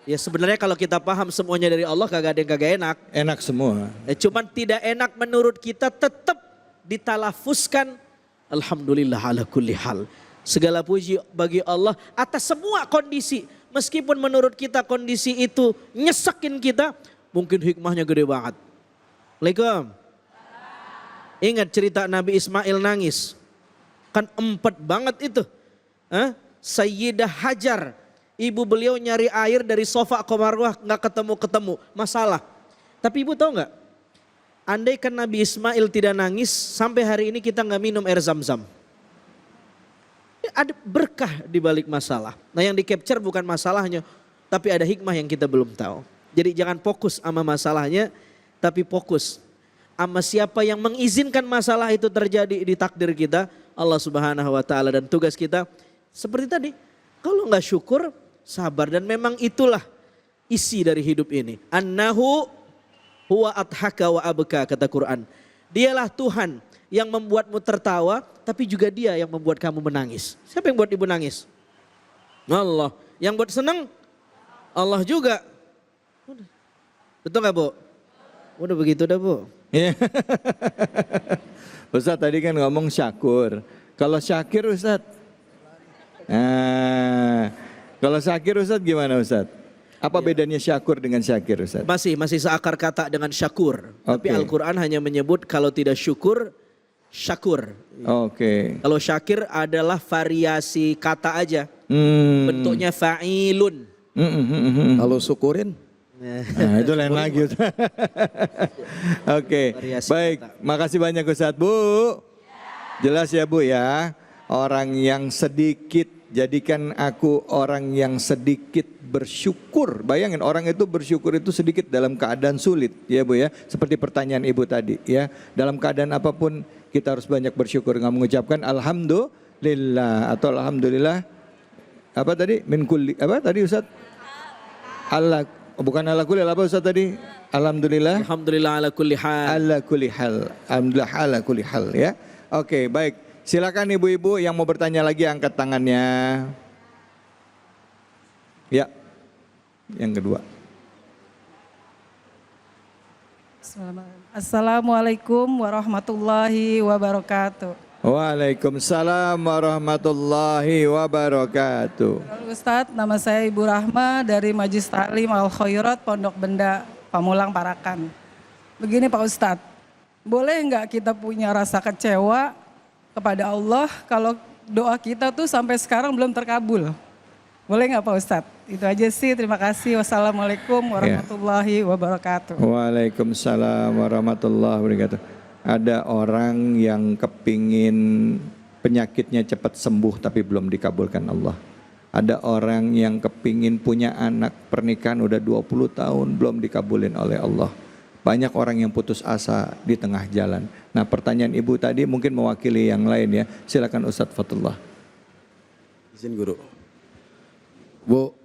ya sebenarnya kalau kita paham semuanya dari Allah kagak ada yang kagak enak. Enak semua. Cuman tidak enak menurut kita tetap ditalafuskan alhamdulillah ala kulli hal. Segala puji bagi Allah atas semua kondisi. Meskipun menurut kita kondisi itu nyesekin kita, mungkin hikmahnya gede banget. Waalaikumsalam. Ingat cerita Nabi Ismail nangis. Kan empat banget itu. Sayyidah Hajar, ibu beliau nyari air dari sofa ke Marwah gak ketemu-ketemu. Masalah. Tapi ibu tahu gak? Andaikan Nabi Ismail tidak nangis, sampai hari ini kita nggak minum air zam-zam. Ada berkah di balik masalah. Nah yang di capture bukan masalahnya, tapi ada hikmah yang kita belum tahu. Jadi jangan fokus sama masalahnya, tapi fokus sama siapa yang mengizinkan masalah itu terjadi di takdir kita, Allah Subhanahu wa taala. Dan tugas kita seperti tadi, kalau nggak syukur, sabar. Dan memang itulah isi dari hidup ini. Annahu huwa adhaka wa abka, kata Quran. Dialah Tuhan yang membuatmu tertawa, tapi juga dia yang membuat kamu menangis. Siapa yang buat ibu nangis? Allah. Yang buat senang? Allah juga. Betul nggak Bu? Udah begitu dah Bu. Iya. Ustadz tadi kan ngomong syakur. Kalau syakir Ustadz? Kalau syakir Ustadz gimana Ustadz? Apa bedanya syakur dengan syakir Ustadz? Masih seakar kata dengan syakur. Tapi Oke. Al-Quran hanya menyebut kalau tidak syukur, syakur. Oke. Kalau syakir adalah variasi kata aja. Bentuknya fa'ilun. Kalau syukurin? Nah, itu lain lagi. Oke, Variasi baik. Makasih banyak Ustadz. Bu, jelas ya Bu ya. Orang yang sedikit, jadikan aku orang yang sedikit bersyukur. Bayangin orang itu bersyukur itu sedikit dalam keadaan sulit ya Bu ya. Seperti pertanyaan Ibu tadi ya. Dalam keadaan apapun kita harus banyak bersyukur. Nggak mengucapkan alhamdulillah atau alhamdulillah. Apa tadi? Min kulli, apa tadi Ustadz? Allah. Oh, bukan ala kulli hal, apa Ustaz tadi? Alhamdulillah. Alhamdulillah ala kulli hal. Ala kulli hal. Alhamdulillah ala kulli hal ya. Oke, baik. Silakan ibu-ibu yang mau bertanya lagi angkat tangannya. Ya. Yang kedua. Assalamualaikum warahmatullahi wabarakatuh. Waalaikumsalam warahmatullahi wabarakatuh. Halo Ustadz, nama saya Ibu Rahma dari Majlis Ta'lim Al Khairat Pondok Benda, Pamulang, Parakan. Begini Pak Ustadz, boleh nggak kita punya rasa kecewa kepada Allah kalau doa kita tuh sampai sekarang belum terkabul? Boleh nggak Pak Ustadz? Itu aja sih, terima kasih. Wassalamualaikum warahmatullahi wabarakatuh. Waalaikumsalam warahmatullahi wabarakatuh. Ada orang yang kepingin penyakitnya cepat sembuh tapi belum dikabulkan Allah. Ada orang yang kepingin punya anak, pernikahan udah 20 tahun belum dikabulin oleh Allah. Banyak orang yang putus asa di tengah jalan. Nah pertanyaan ibu tadi mungkin mewakili yang lain ya. Silakan Ustadz Fatullah. Izin guru. Bu,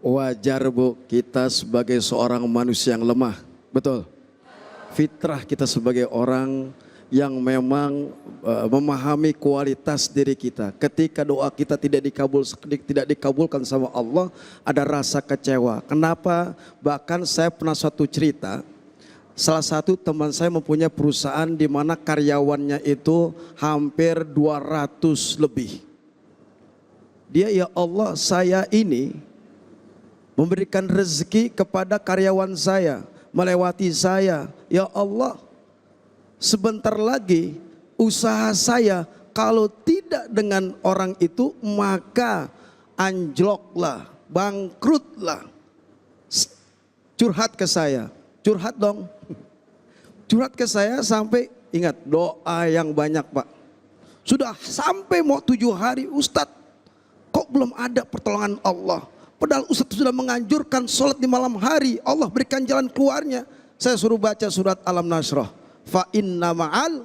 wajar Bu kita sebagai seorang manusia yang lemah. Betul. Fitrah kita sebagai orang yang memang memahami kualitas diri kita. Ketika doa kita tidak dikabulkan sama Allah, ada rasa kecewa. Kenapa? Bahkan saya pernah suatu cerita, salah satu teman saya mempunyai perusahaan di mana karyawannya itu hampir 200 lebih. Dia, ya Allah, saya ini memberikan rezeki kepada karyawan saya, melewati saya. Ya Allah, sebentar lagi usaha saya kalau tidak dengan orang itu maka anjloklah, bangkrutlah. Curhat ke saya, curhat dong. Curhat ke saya sampai, ingat doa yang banyak Pak. Sudah sampai mau 7 hari, Ustadz kok belum ada pertolongan Allah. Padahal Ustadz sudah menganjurkan sholat di malam hari, Allah berikan jalan keluarnya. Saya suruh baca surat Al-Nasrah. Fa inna ma'al,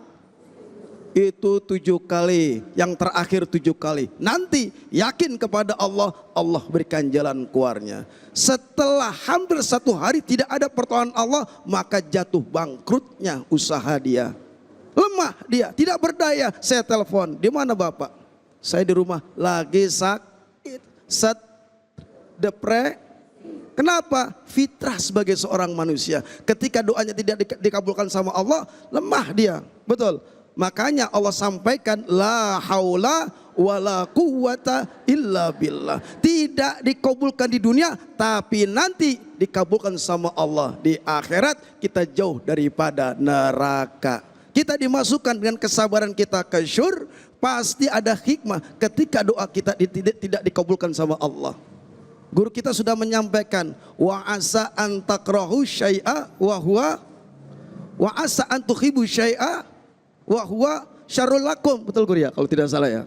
itu 7 kali, yang terakhir 7 kali. Nanti yakin kepada Allah, Allah berikan jalan keluarnya. Setelah hampir 1 hari tidak ada pertolongan Allah, maka jatuh bangkrutnya usaha dia. Lemah dia, tidak berdaya. Saya telepon, di mana Bapak? Saya di rumah, lagi sakit, Kenapa? Fitrah sebagai seorang manusia. Ketika doanya tidak dikabulkan sama Allah, lemah dia. Betul. Makanya Allah sampaikan la haula wala quwata illa billah. Tidak dikabulkan di dunia, tapi nanti dikabulkan sama Allah. Di akhirat kita jauh daripada neraka. Kita dimasukkan dengan kesabaran kita ke syur, pasti ada hikmah ketika doa kita tidak dikabulkan sama Allah. Guru kita sudah menyampaikan wa asa an takrahu syai'a wa huwa wa asa an tuhibbu syai'a wa huwa syarrul lakum. Betul guru ya kalau tidak salah ya.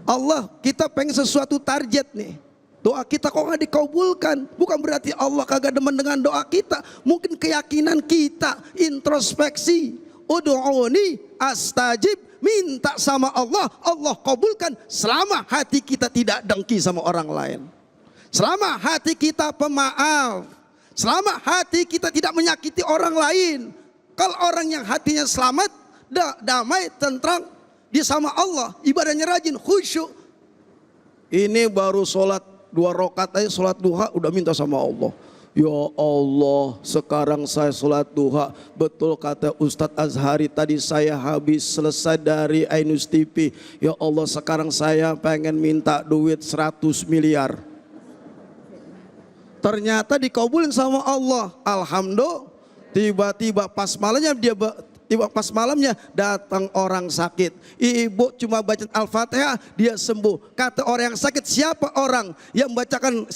Allah, kita pengen sesuatu target nih. Doa kita kok nggak dikabulkan, bukan berarti Allah kagak demen dengan doa kita. Mungkin keyakinan kita, introspeksi. Ud'uni astajib, minta sama Allah, Allah kabulkan selama hati kita tidak dengki sama orang lain. Selama hati kita pemaaf, selama hati kita tidak menyakiti orang lain. Kalau orang yang hatinya selamat damai, tentram, dia sama Allah, ibadahnya rajin, khusyuk. Ini baru sholat 2 rakaat aja, sholat duha udah minta sama Allah. Ya Allah, sekarang saya sholat duha. Betul kata Ustadz Azhari tadi, saya habis selesai dari Ainus TV. Ya Allah, sekarang saya pengen minta duit 100 miliar. Ternyata dikabulin sama Allah. Alhamdulillah. Tiba-tiba pas malamnya datang orang sakit. Ibu cuma baca Al-Fatihah, dia sembuh. Kata orang yang sakit, siapa orang yang membacakan,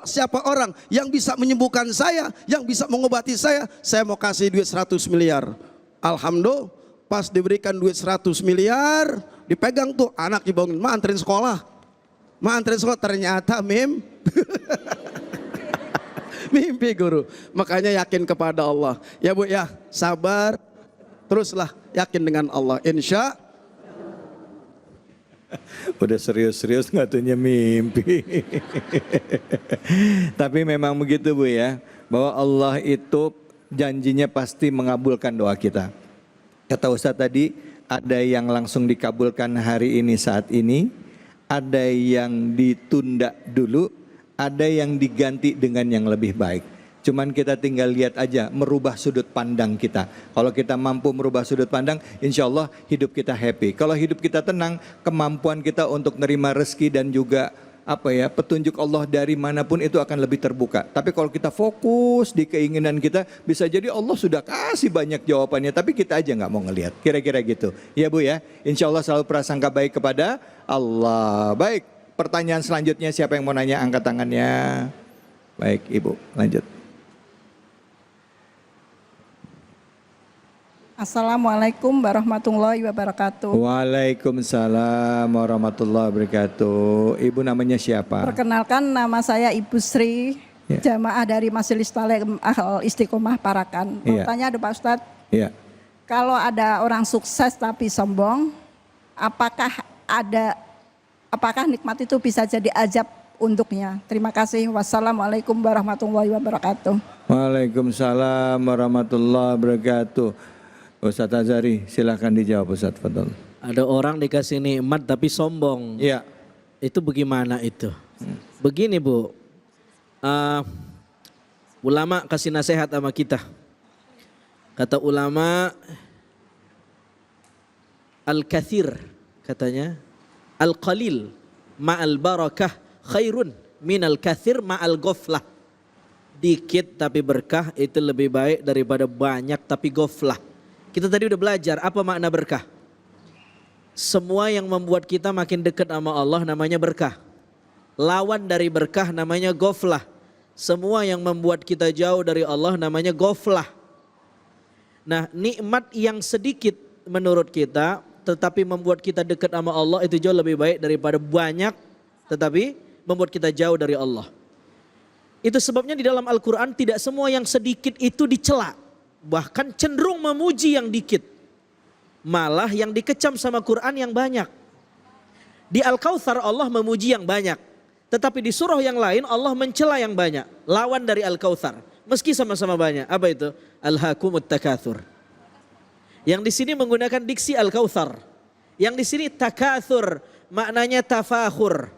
siapa orang yang bisa menyembuhkan saya, yang bisa mengobati saya? Saya mau kasih duit 100 miliar. Alhamdulillah, pas diberikan duit 100 miliar, dipegang tuh anak dibangun, ma anterin sekolah. Ternyata mimpi guru. Makanya yakin kepada Allah. Ya Bu ya, sabar. Teruslah yakin dengan Allah. Insya. Udah serius-serius ngatunya mimpi. Tapi memang begitu Bu ya. Bahwa Allah itu janjinya pasti mengabulkan doa kita. Kata Ustadz tadi, ada yang langsung dikabulkan hari ini saat ini. Ada yang ditunda dulu. Ada yang diganti dengan yang lebih baik. Cuman kita tinggal lihat aja, merubah sudut pandang kita. Kalau kita mampu merubah sudut pandang, insya Allah hidup kita happy. Kalau hidup kita tenang, kemampuan kita untuk nerima rezeki dan juga petunjuk Allah dari manapun itu akan lebih terbuka. Tapi kalau kita fokus di keinginan kita, bisa jadi Allah sudah kasih banyak jawabannya, tapi kita aja nggak mau ngelihat. Kira-kira gitu. Ya Bu ya, insya Allah selalu prasangka baik kepada Allah. Baik. Pertanyaan selanjutnya, siapa yang mau nanya, angkat tangannya. Baik Ibu, lanjut. Assalamualaikum warahmatullahi wabarakatuh. Waalaikumsalam warahmatullahi wabarakatuh. Ibu namanya siapa? Perkenalkan, nama saya Ibu Sri, Ya. jamaah dari Majelis Talim Al Istiqomah Parakan. Mau Iya. tanya ada Pak Ustadz, Ya. kalau ada orang sukses tapi sombong, apakah nikmat itu bisa jadi azab untuknya? Terima kasih. Wassalamualaikum warahmatullahi wabarakatuh. Waalaikumsalam warahmatullahi wabarakatuh. Ustadz Azhari, silahkan dijawab Ustadz. Fadol. Ada orang dikasih nikmat tapi sombong. Ya. Itu bagaimana itu? Begini Bu, ulama kasih nasihat sama kita. Kata ulama, al-kathir katanya, al-qalil ma'al barakah khairun minal kathir ma'al ghaflah. Dikit tapi berkah itu lebih baik daripada banyak tapi ghaflah. Kita tadi udah belajar apa makna berkah. Semua yang membuat kita makin dekat sama Allah namanya berkah. Lawan dari berkah namanya ghaflah. Semua yang membuat kita jauh dari Allah namanya ghaflah. Nah, nikmat yang sedikit menurut kita tetapi membuat kita dekat sama Allah itu jauh lebih baik daripada banyak tetapi membuat kita jauh dari Allah. Itu sebabnya di dalam Al-Quran tidak semua yang sedikit itu dicela. Bahkan cenderung memuji yang dikit. Malah yang dikecam sama Quran yang banyak. Di Al-Kautsar Allah memuji yang banyak. Tetapi di surah yang lain Allah mencela yang banyak. Lawan dari Al-Kautsar. Meski sama-sama banyak. Apa itu? Alhaakumut takatsur. Yang di sini menggunakan diksi Al-Kautsar. Yang di sini takatsur. Maknanya tafakhur.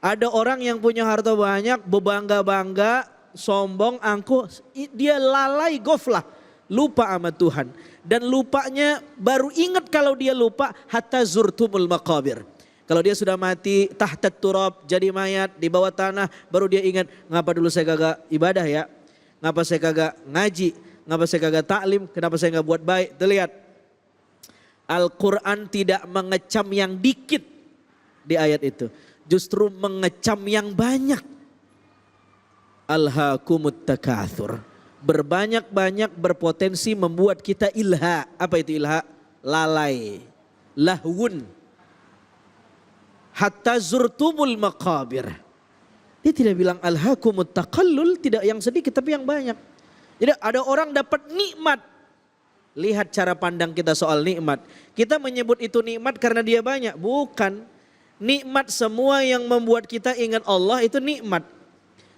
Ada orang yang punya harta banyak, berbangga-bangga, sombong, angkuh, dia lalai ghaflah, lupa sama Tuhan. Dan lupanya baru ingat kalau dia lupa hatta zurtumul maqabir. Kalau dia sudah mati tahtat turab, jadi mayat di bawah tanah, baru dia ingat, ngapa dulu saya kagak ibadah ya? Ngapa saya kagak ngaji? Ngapa saya kagak taklim? Kenapa saya nggak buat baik? Tuh lihat, Al-Quran tidak mengecam yang dikit di ayat itu. Justru mengecam yang banyak. Alhaakumut takatsur. Berbanyak-banyak berpotensi membuat kita ilha. Apa itu ilha? Lalai. Lahwun. Hatta zurtumul maqabir. Dia tidak bilang alhaakumut taqallul, tidak yang sedikit tapi yang banyak. Jadi ada orang dapat nikmat. Lihat cara pandang kita soal nikmat. Kita menyebut itu nikmat karena dia banyak. Bukan. Nikmat semua yang membuat kita ingat Allah itu nikmat.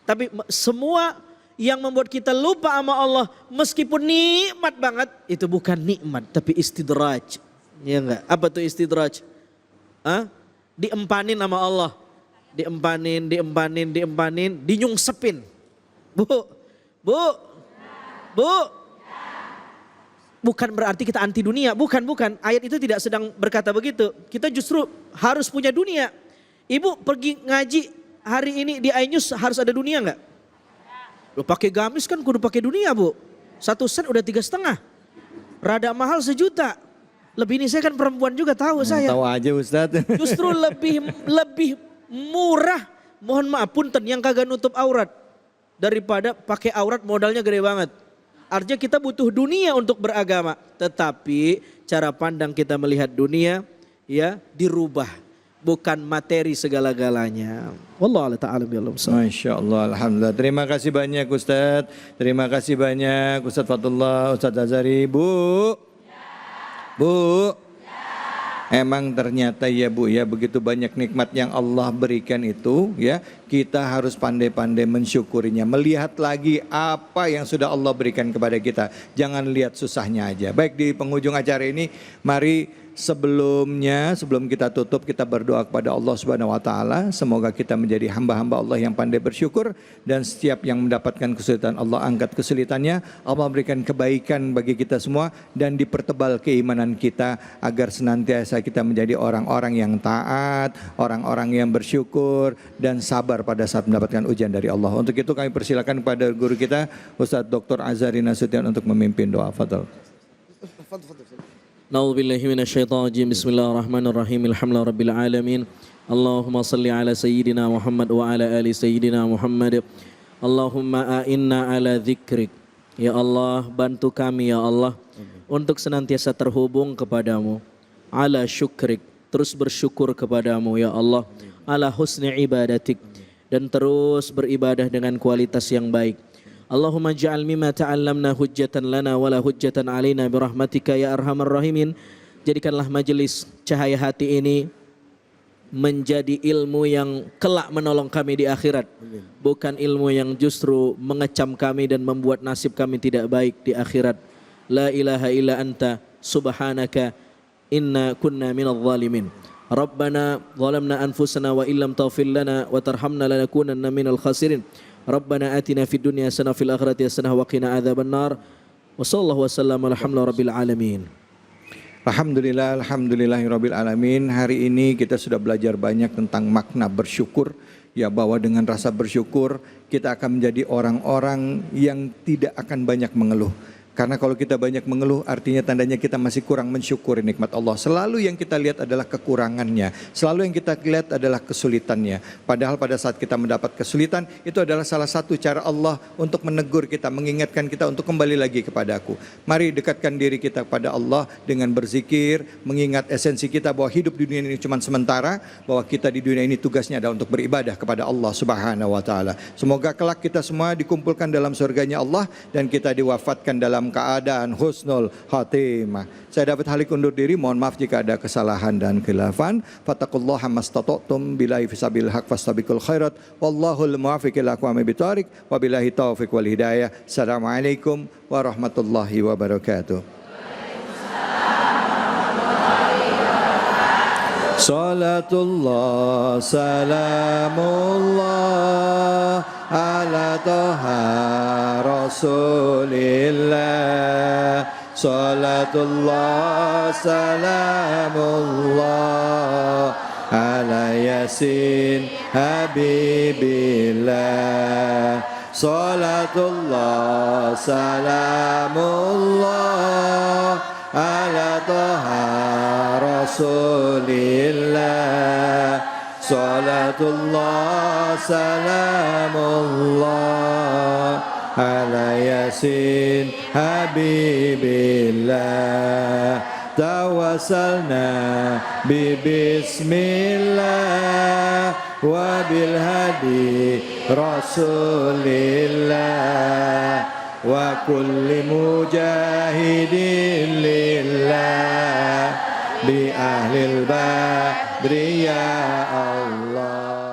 Tapi semua yang membuat kita lupa sama Allah meskipun nikmat banget, itu bukan nikmat tapi istidraj. Ya enggak? Apa tuh istidraj? Diempanin sama Allah. Diempanin, dinyungsepin. Bu. Bukan berarti kita anti dunia, bukan. Ayat itu tidak sedang berkata begitu. Kita justru harus punya dunia. Ibu pergi ngaji hari ini di iNews harus ada dunia enggak? Lo pakai gamis kan kudu pakai dunia, Bu. 1 sen udah 3,5. Rada mahal 1 juta. Lebih ini saya kan perempuan juga tahu saya. Tahu aja Ustadz. Justru lebih murah, mohon maaf punten, yang kagak nutup aurat daripada pakai aurat modalnya gede banget. Artinya kita butuh dunia untuk beragama, tetapi cara pandang kita melihat dunia ya dirubah, bukan materi segala-galanya. Wallahu ta'ala bi'alam. Masya Allah, alhamdulillah. Terima kasih banyak Ustadz. Terima kasih banyak Ustadz Fatullah, Ustadz Azhari. Bu. Emang ternyata ya Bu ya, begitu banyak nikmat yang Allah berikan itu ya, kita harus pandai-pandai mensyukurinya, melihat lagi apa yang sudah Allah berikan kepada kita. Jangan lihat susahnya aja. Baik, di penghujung acara ini mari sebelum kita tutup, kita berdoa kepada Allah Subhanahu wa taala, semoga kita menjadi hamba-hamba Allah yang pandai bersyukur, dan setiap yang mendapatkan kesulitan Allah angkat kesulitannya, Allah berikan kebaikan bagi kita semua dan dipertebal keimanan kita agar senantiasa kita menjadi orang-orang yang taat, orang-orang yang bersyukur dan sabar pada saat mendapatkan ujian dari Allah. Untuk itu kami persilakan kepada guru kita Ustadz Dr. Azhari Nasution untuk memimpin doa. Fadhal. Na'udzubillahi minasyaitonirrajim. Bismillahirrahmanirrahim. Alhamdulillahirabbil alamin. Allahumma salli ala sayyidina Muhammad wa ala ali sayyidina Muhammad. Allahumma a'inna ala dzikrik. Ya Allah, bantu kami ya Allah untuk senantiasa terhubung kepadamu. Ala syukrik, terus bersyukur kepadamu ya Allah. Ala husni ibadatik, dan terus beribadah dengan kualitas yang baik. Allahumma ja'al mimma ta'allamna hujjatan lana wala hujjatan alaina birahmatika ya arhamar rahimin. Jadikanlah majelis cahaya hati ini menjadi ilmu yang kelak menolong kami di akhirat, bukan ilmu yang justru mengecam kami dan membuat nasib kami tidak baik di akhirat. La ilaha illa anta subhanaka inna kunna minadh zalimin. Rabbana zalamna anfusana wa illam taghfir lana wa tarhamna lanakunanna minal khasirin. Rabbana atina fid dunya hasanah fil akhirati hasanah wa qina adzabannar. Wa sallallahu wasallam alhamdulillahi rabbil alamin. Alhamdulillahirabbil alamin. Hari ini kita sudah belajar banyak tentang makna bersyukur, ya, bahwa dengan rasa bersyukur kita akan menjadi orang-orang yang tidak akan banyak mengeluh. Karena kalau kita banyak mengeluh artinya tandanya kita masih kurang mensyukuri nikmat Allah. Selalu yang kita lihat adalah kekurangannya. Selalu yang kita lihat adalah kesulitannya. Padahal pada saat kita mendapat kesulitan, itu adalah salah satu cara Allah untuk menegur kita, mengingatkan kita untuk kembali lagi kepada Aku. Mari dekatkan diri kita kepada Allah dengan berzikir, mengingat esensi kita bahwa hidup di dunia ini cuma sementara, bahwa kita di dunia ini tugasnya adalah untuk beribadah kepada Allah Subhanahu wa taala. Semoga kelak kita semua dikumpulkan dalam surganya Allah dan kita diwafatkan dalam keadaan husnul khatimah. Saya David Halik undur diri, mohon maaf jika ada kesalahan dan khilafan. Fattaqullaha mastata'tum billahi fisabil haq fastabiqul khairat wallahul muwaffiq ila aqwamit thoriq wabillahi taufiq wal hidayah. Assalamualaikum warahmatullahi wabarakatuh. Salatullah salamullah ala toha rasulillah. Salatullah salamullah ala yasin habibillah. Salatullah salamullah ala toha rasulillah. Salatullah salamullah ala yasin habibillah. Tawassalna bi bismillah wa bil hadi rasulillah wa kulli mujahidin lillah bi ahlil badri ya Allah.